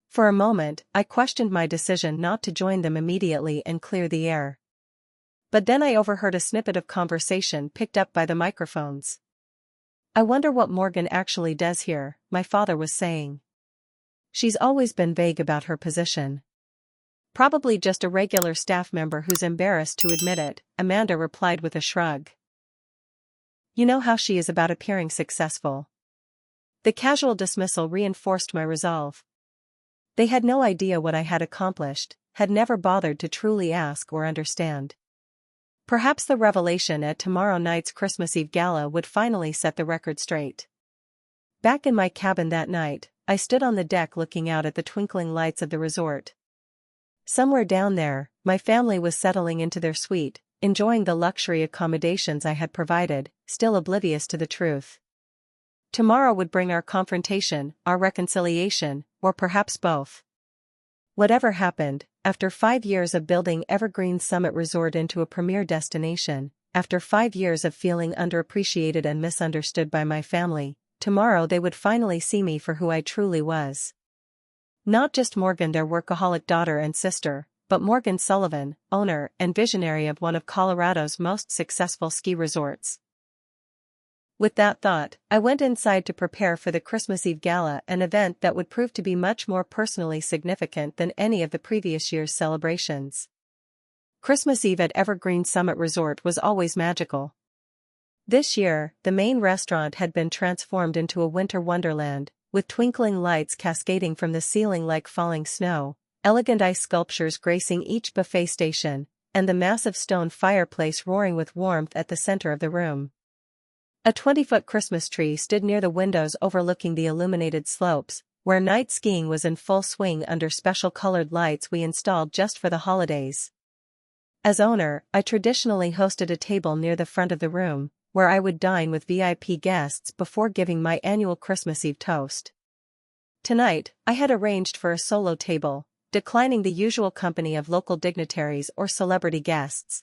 For a moment, I questioned my decision not to join them immediately and clear the air. But then I overheard a snippet of conversation picked up by the microphones. I wonder what Morgan actually does here, my father was saying. She's always been vague about her position. Probably just a regular staff member who's embarrassed to admit it, Amanda replied with a shrug. You know how she is about appearing successful. The casual dismissal reinforced my resolve. They had no idea what I had accomplished, had never bothered to truly ask or understand. Perhaps the revelation at tomorrow night's Christmas Eve gala would finally set the record straight. Back in my cabin that night, I stood on the deck looking out at the twinkling lights of the resort. Somewhere down there, my family was settling into their suite, enjoying the luxury accommodations I had provided, still oblivious to the truth. Tomorrow would bring our confrontation, our reconciliation, or perhaps both. Whatever happened, after 5 years of building Evergreen Summit Resort into a premier destination, after 5 years of feeling underappreciated and misunderstood by my family, tomorrow they would finally see me for who I truly was. Not just Morgan, their workaholic daughter and sister, but Morgan Sullivan, owner and visionary of one of Colorado's most successful ski resorts. With that thought, I went inside to prepare for the Christmas Eve gala, an event that would prove to be much more personally significant than any of the previous year's celebrations. Christmas Eve at Evergreen Summit Resort was always magical. This year, the main restaurant had been transformed into a winter wonderland, with twinkling lights cascading from the ceiling like falling snow, elegant ice sculptures gracing each buffet station, and the massive stone fireplace roaring with warmth at the center of the room. A 20-foot Christmas tree stood near the windows overlooking the illuminated slopes, where night skiing was in full swing under special colored lights we installed just for the holidays. As owner, I traditionally hosted a table near the front of the room, where I would dine with VIP guests before giving my annual Christmas Eve toast. Tonight, I had arranged for a solo table, declining the usual company of local dignitaries or celebrity guests.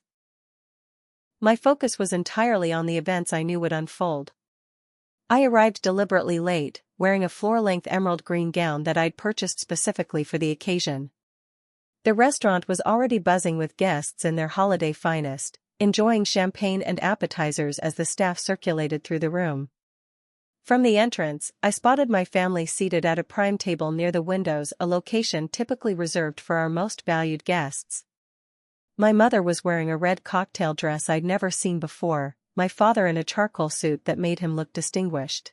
My focus was entirely on the events I knew would unfold. I arrived deliberately late, wearing a floor-length emerald green gown that I'd purchased specifically for the occasion. The restaurant was already buzzing with guests in their holiday finest, enjoying champagne and appetizers as the staff circulated through the room. From the entrance, I spotted my family seated at a prime table near the windows, a location typically reserved for our most valued guests. My mother was wearing a red cocktail dress I'd never seen before, my father in a charcoal suit that made him look distinguished.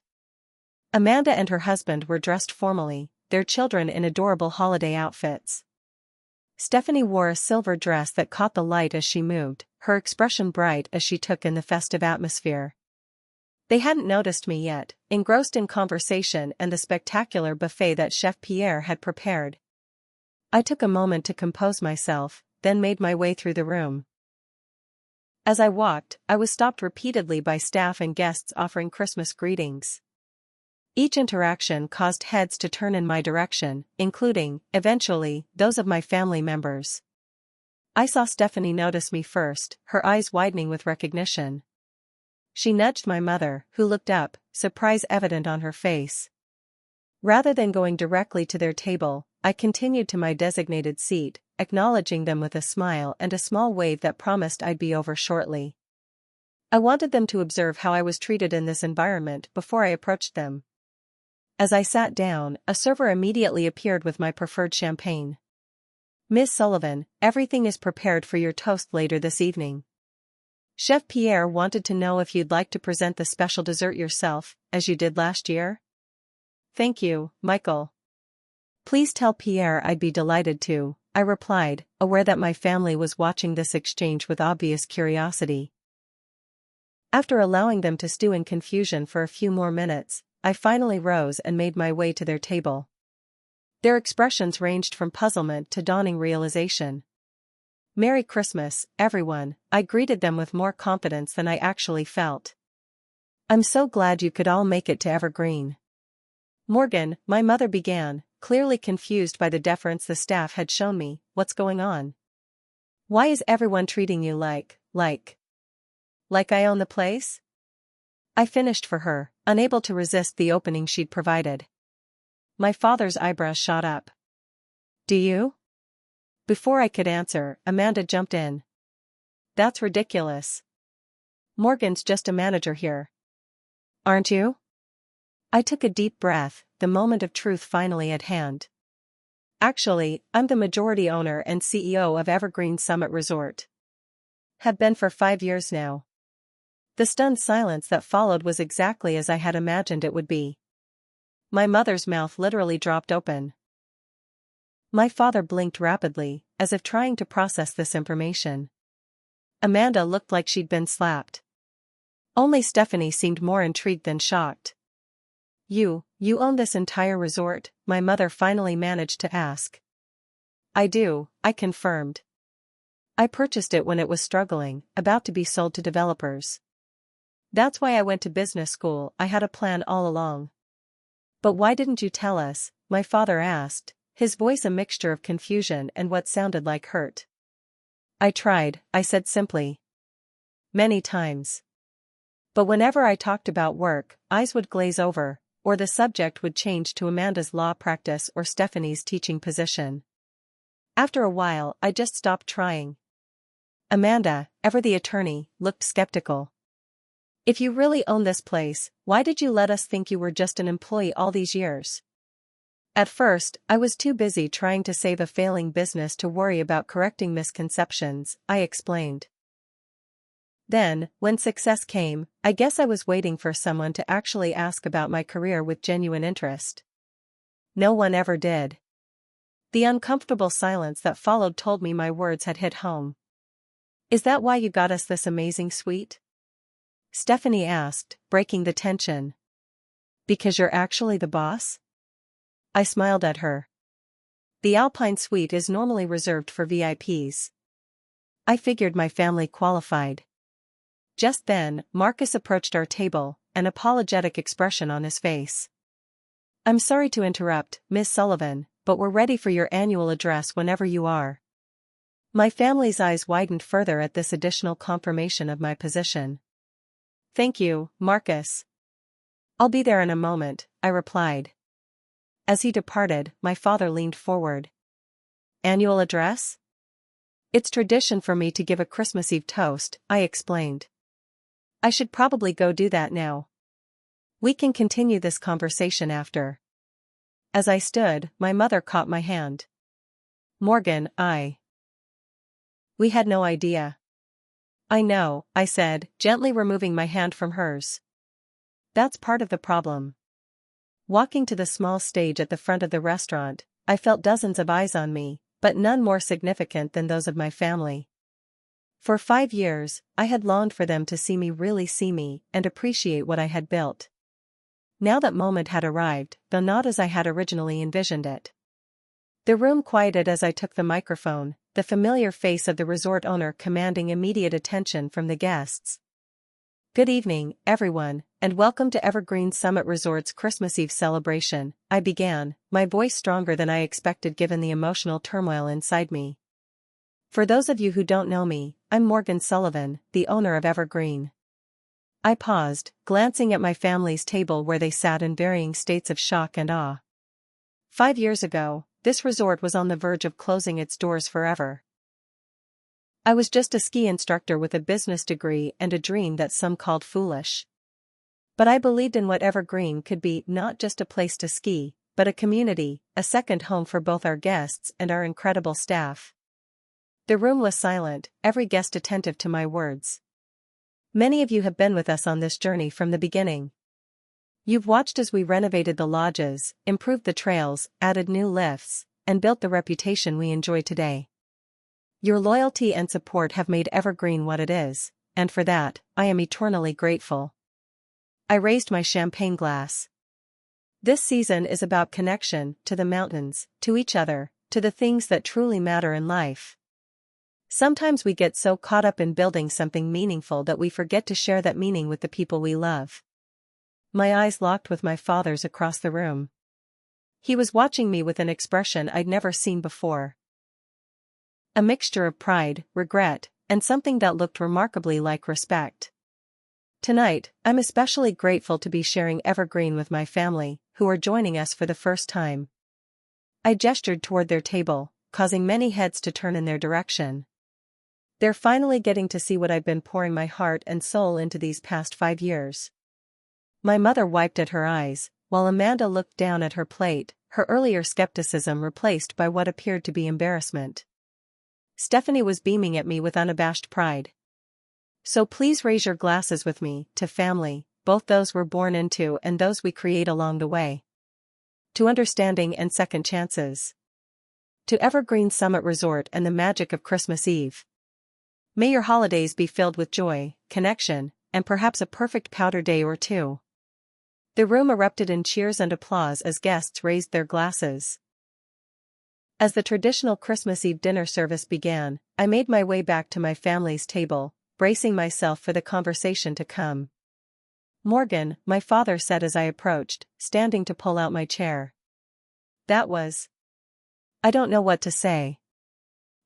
Amanda and her husband were dressed formally, their children in adorable holiday outfits. Stephanie wore a silver dress that caught the light as she moved, her expression bright as she took in the festive atmosphere. They hadn't noticed me yet, engrossed in conversation and the spectacular buffet that Chef Pierre had prepared. I took a moment to compose myself, then made my way through the room. As I walked, I was stopped repeatedly by staff and guests offering Christmas greetings. Each interaction caused heads to turn in my direction, including, eventually, those of my family members. I saw Stephanie notice me first, her eyes widening with recognition. She nudged my mother, who looked up, surprise evident on her face. Rather than going directly to their table, I continued to my designated seat, acknowledging them with a smile and a small wave that promised I'd be over shortly. I wanted them to observe how I was treated in this environment before I approached them. As I sat down, a server immediately appeared with my preferred champagne. "Miss Sullivan, everything is prepared for your toast later this evening. Chef Pierre wanted to know if you'd like to present the special dessert yourself, as you did last year." "Thank you, Michael. Please tell Pierre I'd be delighted to," I replied, aware that my family was watching this exchange with obvious curiosity. After allowing them to stew in confusion for a few more minutes, I finally rose and made my way to their table. Their expressions ranged from puzzlement to dawning realization. "Merry Christmas, everyone," I greeted them with more confidence than I actually felt. "I'm so glad you could all make it to Evergreen." "Morgan," my mother began, clearly confused by the deference the staff had shown me. "What's going on? Why is everyone treating you like I own the place?" I finished for her, unable to resist the opening she'd provided. My father's eyebrows shot up. "Do you?" Before I could answer, Amanda jumped in. "That's ridiculous. Morgan's just a manager here." Aren't you? I took a deep breath, the moment of truth finally at hand. Actually, I'm the majority owner and CEO of Evergreen Summit Resort. Have been for 5 years now. The stunned silence that followed was exactly as I had imagined it would be. My mother's mouth literally dropped open. My father blinked rapidly, as if trying to process this information. Amanda looked like she'd been slapped. Only Stephanie seemed more intrigued than shocked. You own this entire resort?" my mother finally managed to ask. "I do," I confirmed. "I purchased it when it was struggling, about to be sold to developers. That's why I went to business school. I had a plan all along." "But why didn't you tell us?" my father asked, his voice a mixture of confusion and what sounded like hurt. "I tried," I said simply. "Many times. But whenever I talked about work, eyes would glaze over, or the subject would change to Amanda's law practice or Stephanie's teaching position. After a while, I just stopped trying." Amanda, ever the attorney, looked skeptical. "If you really own this place, why did you let us think you were just an employee all these years?" "At first, I was too busy trying to save a failing business to worry about correcting misconceptions," I explained. "Then, when success came, I guess I was waiting for someone to actually ask about my career with genuine interest. No one ever did." The uncomfortable silence that followed told me my words had hit home. "Is that why you got us this amazing suite?" Stephanie asked, breaking the tension. "Because you're actually the boss?" I smiled at her. "The Alpine suite is normally reserved for VIPs. I figured my family qualified." Just then, Marcus approached our table, an apologetic expression on his face. "I'm sorry to interrupt, Miss Sullivan, but we're ready for your annual address whenever you are." My family's eyes widened further at this additional confirmation of my position. "Thank you, Marcus. I'll be there in a moment," I replied. As he departed, my father leaned forward. "Annual address?" "It's tradition for me to give a Christmas Eve toast," I explained. "I should probably go do that now. We can continue this conversation after." As I stood, my mother caught my hand. "Morgan, We had no idea." "I know," I said, gently removing my hand from hers. "That's part of the problem." Walking to the small stage at the front of the restaurant, I felt dozens of eyes on me, but none more significant than those of my family. For 5 years, I had longed for them to really see me, and appreciate what I had built. Now that moment had arrived, though not as I had originally envisioned it. The room quieted as I took the microphone, the familiar face of the resort owner commanding immediate attention from the guests. "Good evening, everyone, and welcome to Evergreen Summit Resort's Christmas Eve celebration," I began, my voice stronger than I expected given the emotional turmoil inside me. "For those of you who don't know me, I'm Morgan Sullivan, the owner of Evergreen." I paused, glancing at my family's table where they sat in varying states of shock and awe. 5 years ago, this resort was on the verge of closing its doors forever. I was just a ski instructor with a business degree and a dream that some called foolish. But I believed in what Evergreen could be, not just a place to ski, but a community, a second home for both our guests and our incredible staff. The room was silent, every guest attentive to my words. Many of you have been with us on this journey from the beginning. You've watched as we renovated the lodges, improved the trails, added new lifts, and built the reputation we enjoy today. Your loyalty and support have made Evergreen what it is, and for that, I am eternally grateful. I raised my champagne glass. This season is about connection, to the mountains, to each other, to the things that truly matter in life. Sometimes we get so caught up in building something meaningful that we forget to share that meaning with the people we love. My eyes locked with my father's across the room. He was watching me with an expression I'd never seen before. A mixture of pride, regret, and something that looked remarkably like respect. Tonight, I'm especially grateful to be sharing Evergreen with my family, who are joining us for the first time. I gestured toward their table, causing many heads to turn in their direction. They're finally getting to see what I've been pouring my heart and soul into these past 5 years. My mother wiped at her eyes, while Amanda looked down at her plate, her earlier skepticism replaced by what appeared to be embarrassment. Stephanie was beaming at me with unabashed pride. So please raise your glasses with me, to family, both those we're born into and those we create along the way. To understanding and second chances. To Evergreen Summit Resort and the magic of Christmas Eve. May your holidays be filled with joy, connection, and perhaps a perfect powder day or two. The room erupted in cheers and applause as guests raised their glasses. As the traditional Christmas Eve dinner service began, I made my way back to my family's table, bracing myself for the conversation to come. "Morgan," my father said as I approached, standing to pull out my chair. "That was..." "I don't know what to say."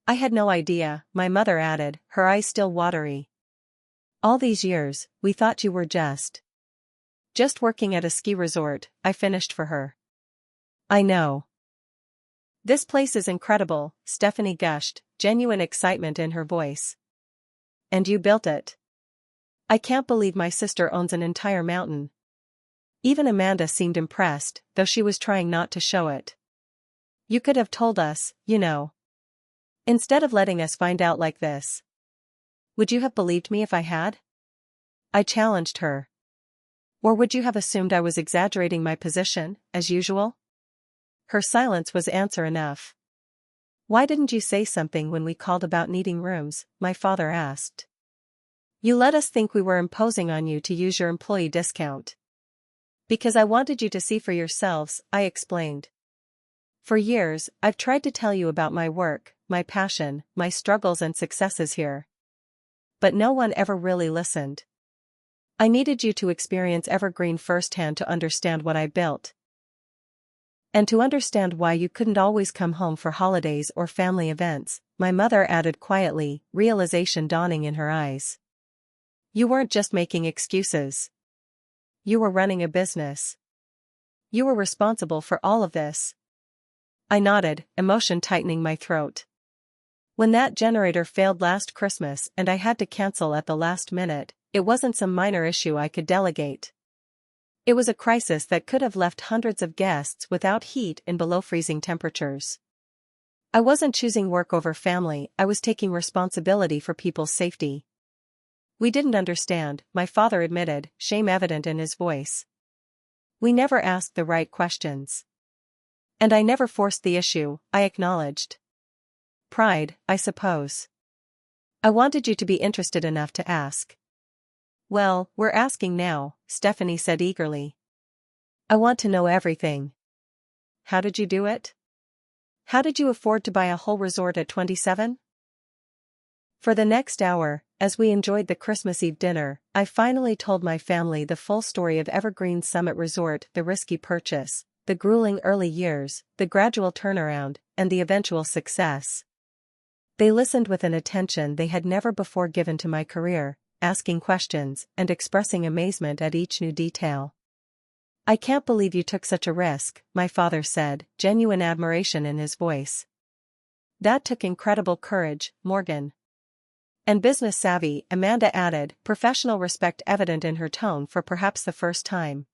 "I had no idea," my mother added, her eyes still watery. "All these years, we thought you were just working at a ski resort," I finished for her. "I know. This place is incredible," Stephanie gushed, genuine excitement in her voice. "And you built it. I can't believe my sister owns an entire mountain." Even Amanda seemed impressed, though she was trying not to show it. "You could have told us, you know. Instead of letting us find out like this. Would you have believed me if I had?" I challenged her. "Or would you have assumed I was exaggerating my position, as usual?" Her silence was answer enough. "Why didn't you say something when we called about needing rooms?" my father asked. "You let us think we were imposing on you to use your employee discount." "Because I wanted you to see for yourselves," I explained. "For years, I've tried to tell you about my work, my passion, my struggles and successes here. But no one ever really listened. I needed you to experience Evergreen firsthand to understand what I built. And to understand why you couldn't always come home for holidays or family events," my mother added quietly, realization dawning in her eyes. "You weren't just making excuses. You were running a business. You were responsible for all of this." I nodded, emotion tightening my throat. When that generator failed last Christmas and I had to cancel at the last minute, it wasn't some minor issue I could delegate. It was a crisis that could have left hundreds of guests without heat in below freezing temperatures. I wasn't choosing work over family, I was taking responsibility for people's safety. "We didn't understand," my father admitted, shame evident in his voice. "We never asked the right questions. And I never forced the issue," I acknowledged. "Pride, I suppose. I wanted you to be interested enough to ask." "Well, we're asking now," Stephanie said eagerly. "I want to know everything. How did you do it? How did you afford to buy a whole resort at 27? For the next hour, as we enjoyed the Christmas Eve dinner, I finally told my family the full story of Evergreen Summit Resort, the risky purchase, the grueling early years, the gradual turnaround, and the eventual success. They listened with an attention they had never before given to my career, asking questions and expressing amazement at each new detail. "I can't believe you took such a risk," my father said, genuine admiration in his voice. "That took incredible courage, Morgan." "And business savvy," Amanda added, professional respect evident in her tone for perhaps the first time.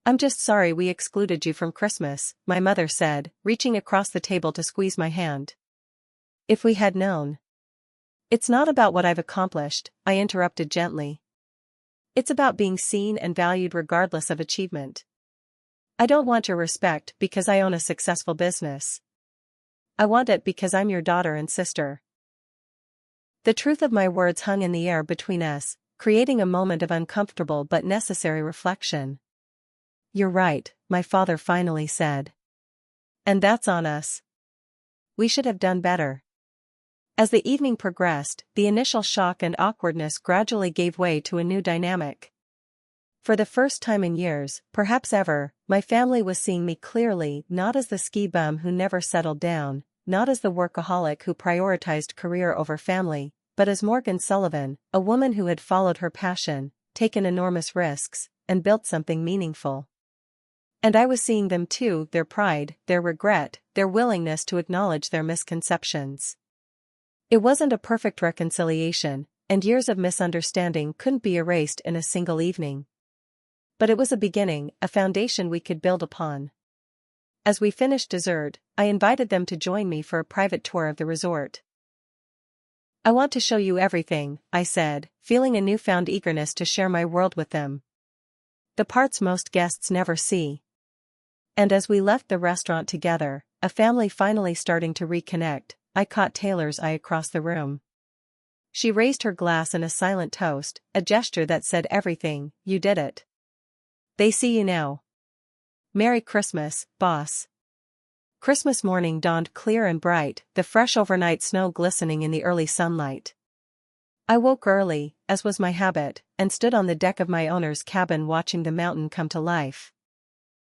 "I'm just sorry we excluded you from Christmas," my mother said, reaching across the table to squeeze my hand. "If we had known." "It's not about what I've accomplished," I interrupted gently. "It's about being seen and valued regardless of achievement. I don't want your respect because I own a successful business. I want it because I'm your daughter and sister." The truth of my words hung in the air between us, creating a moment of uncomfortable but necessary reflection. "You're right," my father finally said. "And that's on us. We should have done better." As the evening progressed, the initial shock and awkwardness gradually gave way to a new dynamic. For the first time in years, perhaps ever, my family was seeing me clearly, not as the ski bum who never settled down, not as the workaholic who prioritized career over family, but as Morgan Sullivan, a woman who had followed her passion, taken enormous risks, and built something meaningful. And I was seeing them too, their pride, their regret, their willingness to acknowledge their misconceptions. It wasn't a perfect reconciliation, and years of misunderstanding couldn't be erased in a single evening. But it was a beginning, a foundation we could build upon. As we finished dessert, I invited them to join me for a private tour of the resort. "I want to show you everything," I said, feeling a newfound eagerness to share my world with them. The parts most guests never see. And as we left the restaurant together, a family finally starting to reconnect, I caught Taylor's eye across the room. She raised her glass in a silent toast, a gesture that said everything. "You did it. They see you now. Merry Christmas, boss." Christmas morning dawned clear and bright, the fresh overnight snow glistening in the early sunlight. I woke early, as was my habit, and stood on the deck of my owner's cabin watching the mountain come to life.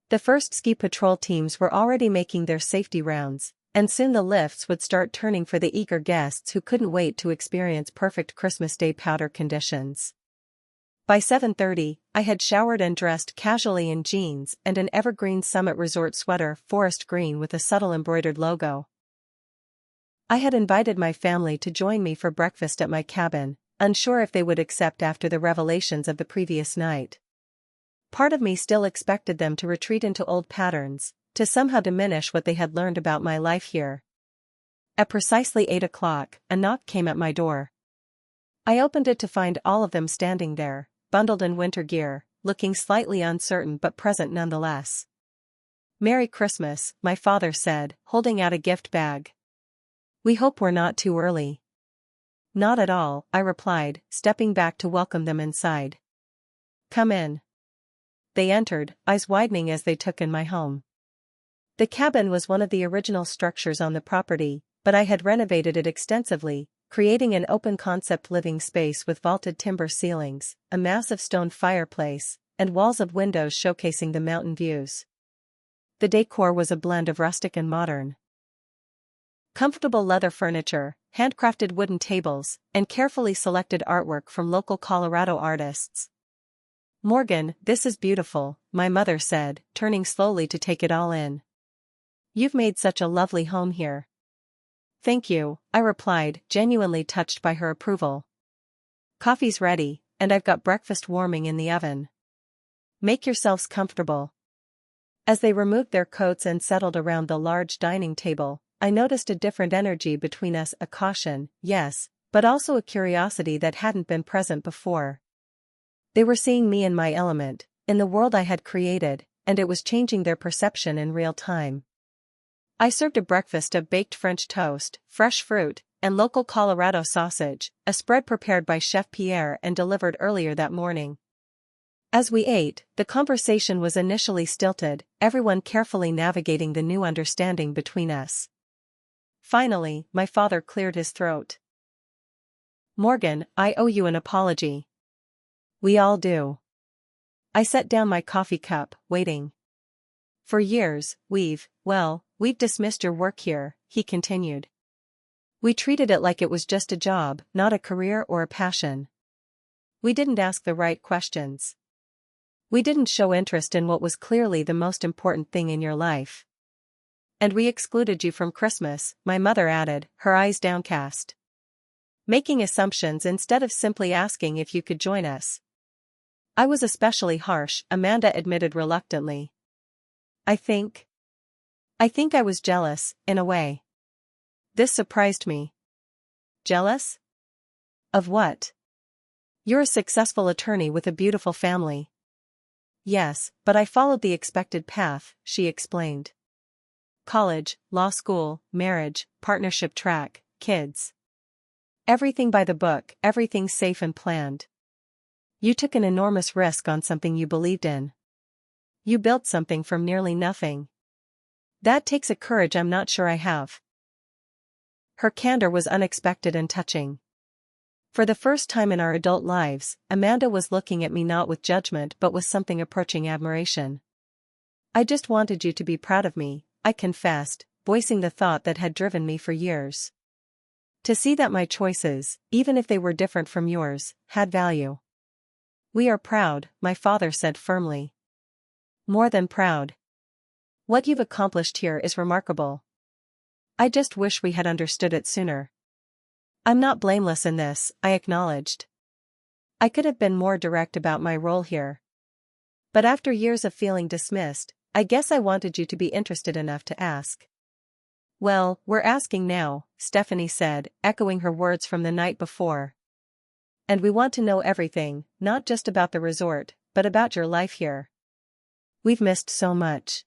The first ski patrol teams were already making their safety rounds, and soon the lifts would start turning for the eager guests who couldn't wait to experience perfect Christmas Day powder conditions. By 7:30, I had showered and dressed casually in jeans and an Evergreen Summit Resort sweater, forest green with a subtle embroidered logo. I had invited my family to join me for breakfast at my cabin, unsure if they would accept after the revelations of the previous night. Part of me still expected them to retreat into old patterns, to somehow diminish what they had learned about my life here. At precisely 8 o'clock, a knock came at my door. I opened it to find all of them standing there, bundled in winter gear, looking slightly uncertain but present nonetheless. "Merry Christmas," my father said, holding out a gift bag. "We hope we're not too early." "Not at all," I replied, stepping back to welcome them inside. "Come in." They entered, eyes widening as they took in my home. The cabin was one of the original structures on the property, but I had renovated it extensively, creating an open-concept living space with vaulted timber ceilings, a massive stone fireplace, and walls of windows showcasing the mountain views. The decor was a blend of rustic and modern. Comfortable leather furniture, handcrafted wooden tables, and carefully selected artwork from local Colorado artists. "Morgan, this is beautiful," my mother said, turning slowly to take it all in. "You've made such a lovely home here." "Thank you," I replied, genuinely touched by her approval. "Coffee's ready, and I've got breakfast warming in the oven. Make yourselves comfortable." As they removed their coats and settled around the large dining table, I noticed a different energy between us, a caution, yes, but also a curiosity that hadn't been present before. They were seeing me in my element, in the world I had created, and it was changing their perception in real time. I served a breakfast of baked French toast, fresh fruit, and local Colorado sausage, a spread prepared by Chef Pierre and delivered earlier that morning. As we ate, the conversation was initially stilted, everyone carefully navigating the new understanding between us. Finally, my father cleared his throat. "Morgan, I owe you an apology." "We all do." I set down my coffee cup, waiting. "For years, we've dismissed your work here," he continued. "We treated it like it was just a job, not a career or a passion. We didn't ask the right questions. We didn't show interest in what was clearly the most important thing in your life. And we excluded you from Christmas," my mother added, her eyes downcast. "Making assumptions instead of simply asking if you could join us." "I was especially harsh," Amanda admitted reluctantly. I think I was jealous, in a way." This surprised me. "Jealous? Of what?" "You're a successful attorney with a beautiful family." "Yes, but I followed the expected path," she explained. "College, law school, marriage, partnership track, kids. Everything by the book, everything safe and planned. You took an enormous risk on something you believed in. You built something from nearly nothing. That takes a courage I'm not sure I have." Her candor was unexpected and touching. For the first time in our adult lives, Amanda was looking at me not with judgment but with something approaching admiration. "I just wanted you to be proud of me," I confessed, voicing the thought that had driven me for years. "To see that my choices, even if they were different from yours, had value." "We are proud," my father said firmly. "More than proud. What you've accomplished here is remarkable. I just wish we had understood it sooner." "I'm not blameless in this," I acknowledged. "I could have been more direct about my role here. But after years of feeling dismissed, I guess I wanted you to be interested enough to ask. Well, we're asking now, Stephanie said, echoing her words from the night before. And we want to know everything, not just about the resort, but about your life here. We've missed so much.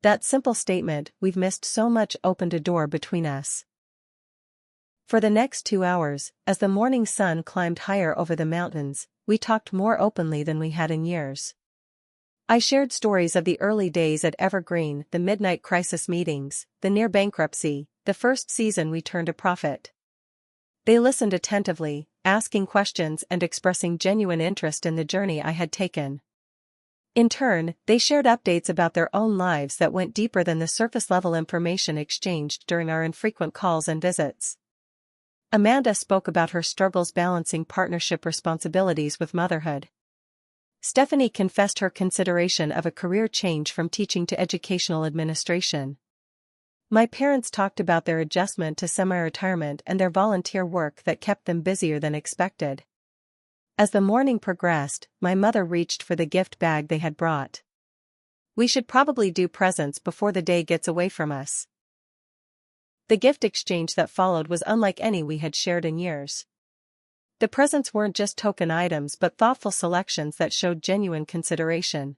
That simple statement, "we've missed so much," opened a door between us. For the next 2 hours, as the morning sun climbed higher over the mountains, we talked more openly than we had in years. I shared stories of the early days at Evergreen, the midnight crisis meetings, the near bankruptcy, the first season we turned a profit. They listened attentively, asking questions and expressing genuine interest in the journey I had taken. In turn, they shared updates about their own lives that went deeper than the surface-level information exchanged during our infrequent calls and visits. Amanda spoke about her struggles balancing partnership responsibilities with motherhood. Stephanie confessed her consideration of a career change from teaching to educational administration. My parents talked about their adjustment to semi-retirement and their volunteer work that kept them busier than expected. As the morning progressed, my mother reached for the gift bag they had brought. "We should probably do presents before the day gets away from us." The gift exchange that followed was unlike any we had shared in years. The presents weren't just token items but thoughtful selections that showed genuine consideration.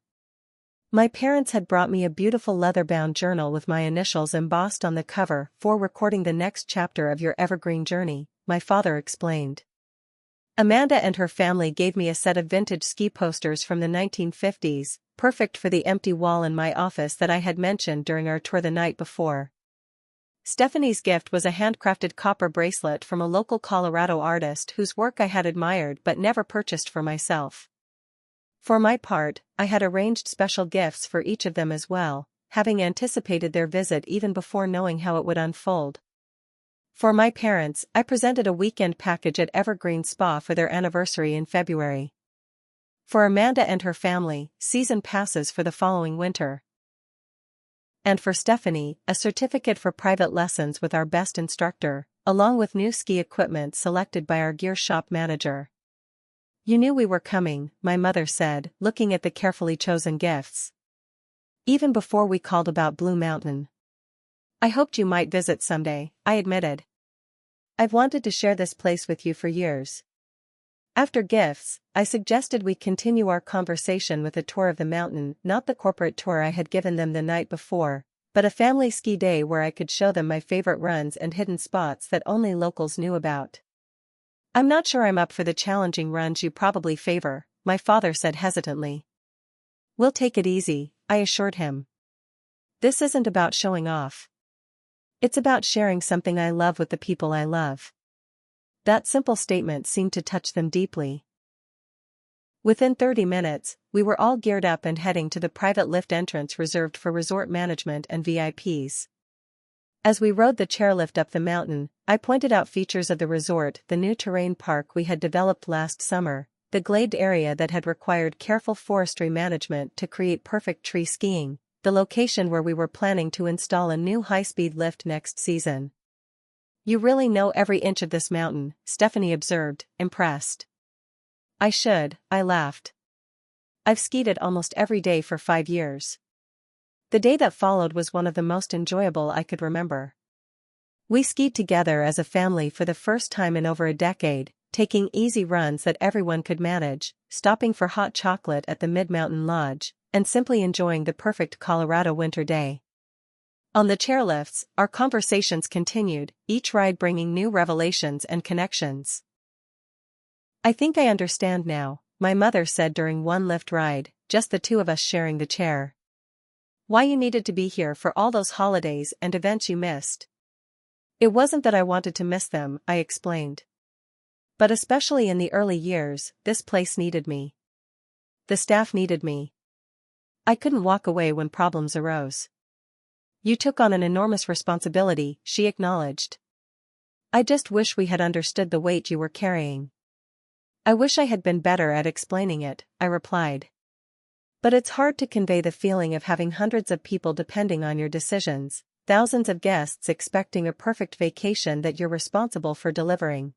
My parents had brought me a beautiful leather-bound journal with my initials embossed on the cover for recording the next chapter of your evergreen journey, my father explained. Amanda and her family gave me a set of vintage ski posters from the 1950s, perfect for the empty wall in my office that I had mentioned during our tour the night before. Stephanie's gift was a handcrafted copper bracelet from a local Colorado artist whose work I had admired but never purchased for myself. For my part, I had arranged special gifts for each of them as well, having anticipated their visit even before knowing how it would unfold. For my parents, I presented a weekend package at Evergreen Spa for their anniversary in February. For Amanda and her family, season passes for the following winter. And for Stephanie, a certificate for private lessons with our best instructor, along with new ski equipment selected by our gear shop manager. "You knew we were coming," my mother said, looking at the carefully chosen gifts. "Even before we called about Blue Mountain. I hoped you might visit someday," I admitted. "I've wanted to share this place with you for years." After gifts, I suggested we continue our conversation with a tour of the mountain, not the corporate tour I had given them the night before, but a family ski day where I could show them my favorite runs and hidden spots that only locals knew about. "I'm not sure I'm up for the challenging runs you probably favor," my father said hesitantly. "We'll take it easy," I assured him. "This isn't about showing off. It's about sharing something I love with the people I love." That simple statement seemed to touch them deeply. Within 30 minutes, we were all geared up and heading to the private lift entrance reserved for resort management and VIPs. As we rode the chairlift up the mountain, I pointed out features of the resort: the new terrain park we had developed last summer, the glade area that had required careful forestry management to create perfect tree skiing, the location where we were planning to install a new high-speed lift next season. "You really know every inch of this mountain," Stephanie observed, impressed. "I should," I laughed. "I've skied it almost every day for 5 years." The day that followed was one of the most enjoyable I could remember. We skied together as a family for the first time in over a decade, taking easy runs that everyone could manage, stopping for hot chocolate at the Mid-Mountain Lodge, and simply enjoying the perfect Colorado winter day. On the chairlifts, our conversations continued, each ride bringing new revelations and connections. "I think I understand now," my mother said during one lift ride, just the two of us sharing the chair. "Why you needed to be here for all those holidays and events you missed." "It wasn't that I wanted to miss them," I explained. "But especially in the early years, this place needed me. The staff needed me. I couldn't walk away when problems arose." "You took on an enormous responsibility," she acknowledged. "I just wish we had understood the weight you were carrying." "I wish I had been better at explaining it," I replied. "But it's hard to convey the feeling of having hundreds of people depending on your decisions, thousands of guests expecting a perfect vacation that you're responsible for delivering."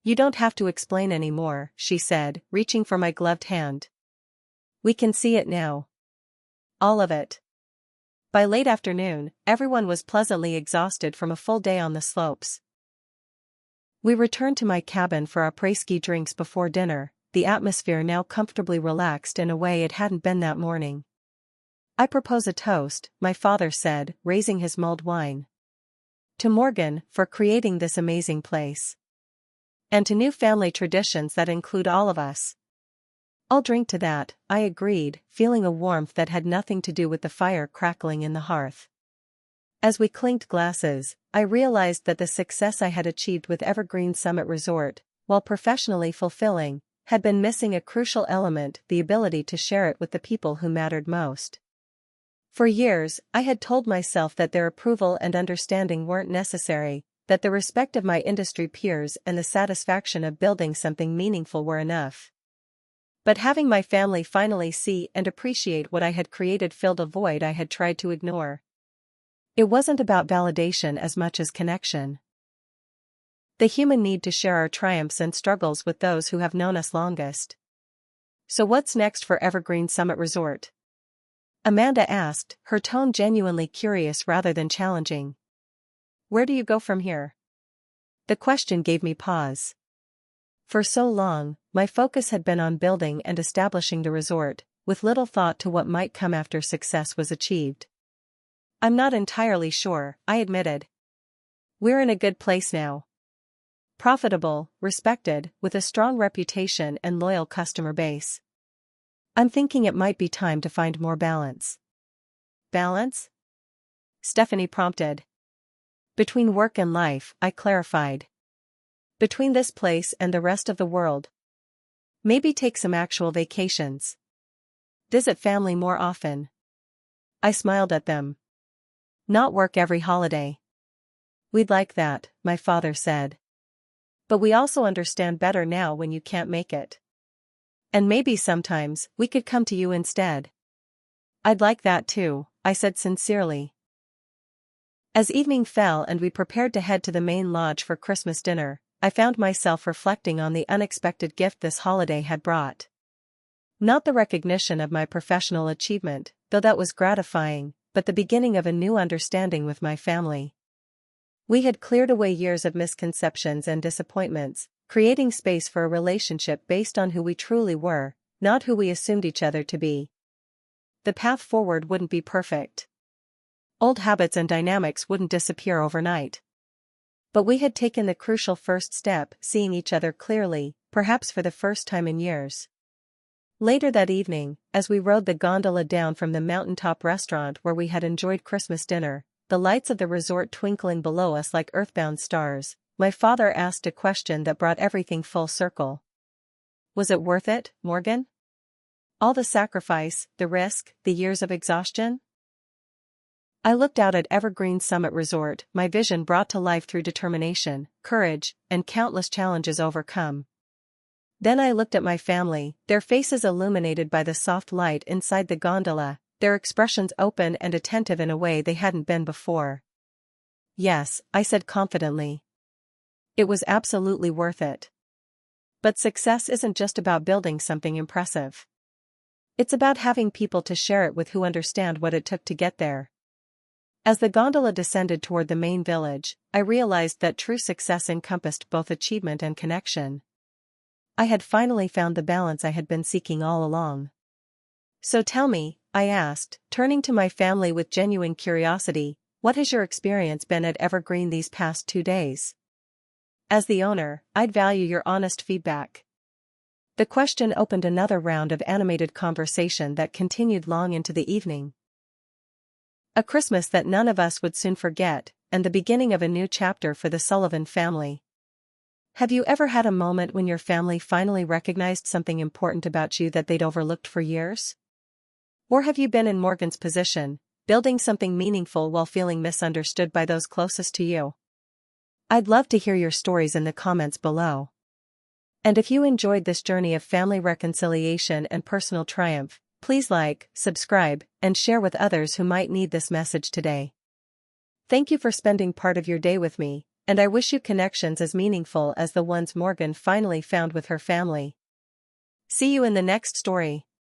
"You don't have to explain anymore," she said, reaching for my gloved hand. We can see it now. All of it. By late afternoon, everyone was pleasantly exhausted from a full day on the slopes. We returned to my cabin for après-ski drinks before dinner, the atmosphere now comfortably relaxed in a way it hadn't been that morning. "I propose a toast," my father said, raising his mulled wine. "To Morgan for creating this amazing place. And to new family traditions that include all of us." "I'll drink to that," I agreed, feeling a warmth that had nothing to do with the fire crackling in the hearth. As we clinked glasses, I realized that the success I had achieved with Evergreen Summit Resort, while professionally fulfilling, had been missing a crucial element: the ability to share it with the people who mattered most. For years, I had told myself that their approval and understanding weren't necessary, that the respect of my industry peers and the satisfaction of building something meaningful were enough. But having my family finally see and appreciate what I had created filled a void I had tried to ignore. It wasn't about validation as much as connection. The human need to share our triumphs and struggles with those who have known us longest. "So what's next for Evergreen Summit Resort?" Amanda asked, her tone genuinely curious rather than challenging. "Where do you go from here?" The question gave me pause. For so long, my focus had been on building and establishing the resort, with little thought to what might come after success was achieved. "I'm not entirely sure," I admitted. "We're in a good place now. Profitable, respected, with a strong reputation and loyal customer base. I'm thinking it might be time to find more balance." "Balance?" Stephanie prompted. "Between work and life," I clarified. "Between this place and the rest of the world. Maybe take some actual vacations. Visit family more often." I smiled at them. "Not work every holiday." "We'd like that," my father said. "But we also understand better now when you can't make it. And maybe sometimes we could come to you instead." "I'd like that too," I said sincerely. As evening fell and we prepared to head to the main lodge for Christmas dinner, I found myself reflecting on the unexpected gift this holiday had brought. Not the recognition of my professional achievement, though that was gratifying, but the beginning of a new understanding with my family. We had cleared away years of misconceptions and disappointments, creating space for a relationship based on who we truly were, not who we assumed each other to be. The path forward wouldn't be perfect. Old habits and dynamics wouldn't disappear overnight. But we had taken the crucial first step, seeing each other clearly, perhaps for the first time in years. Later that evening, as we rode the gondola down from the mountaintop restaurant where we had enjoyed Christmas dinner, the lights of the resort twinkling below us like earthbound stars, my father asked a question that brought everything full circle. "Was it worth it, Morgan? All the sacrifice, the risk, the years of exhaustion?" I looked out at Evergreen Summit Resort, my vision brought to life through determination, courage, and countless challenges overcome. Then I looked at my family, their faces illuminated by the soft light inside the gondola, their expressions open and attentive in a way they hadn't been before. "Yes," I said confidently. "It was absolutely worth it." But success isn't just about building something impressive. It's about having people to share it with who understand what it took to get there. As the gondola descended toward the main village, I realized that true success encompassed both achievement and connection. I had finally found the balance I had been seeking all along. "So tell me," I asked, turning to my family with genuine curiosity, "what has your experience been at Evergreen these past 2 days? As the owner, I'd value your honest feedback." The question opened another round of animated conversation that continued long into the evening. A Christmas that none of us would soon forget, and the beginning of a new chapter for the Sullivan family. Have you ever had a moment when your family finally recognized something important about you that they'd overlooked for years? Or have you been in Morgan's position, building something meaningful while feeling misunderstood by those closest to you? I'd love to hear your stories in the comments below. And if you enjoyed this journey of family reconciliation and personal triumph, please like, subscribe, and share with others who might need this message today. Thank you for spending part of your day with me, and I wish you connections as meaningful as the ones Morgan finally found with her family. See you in the next story.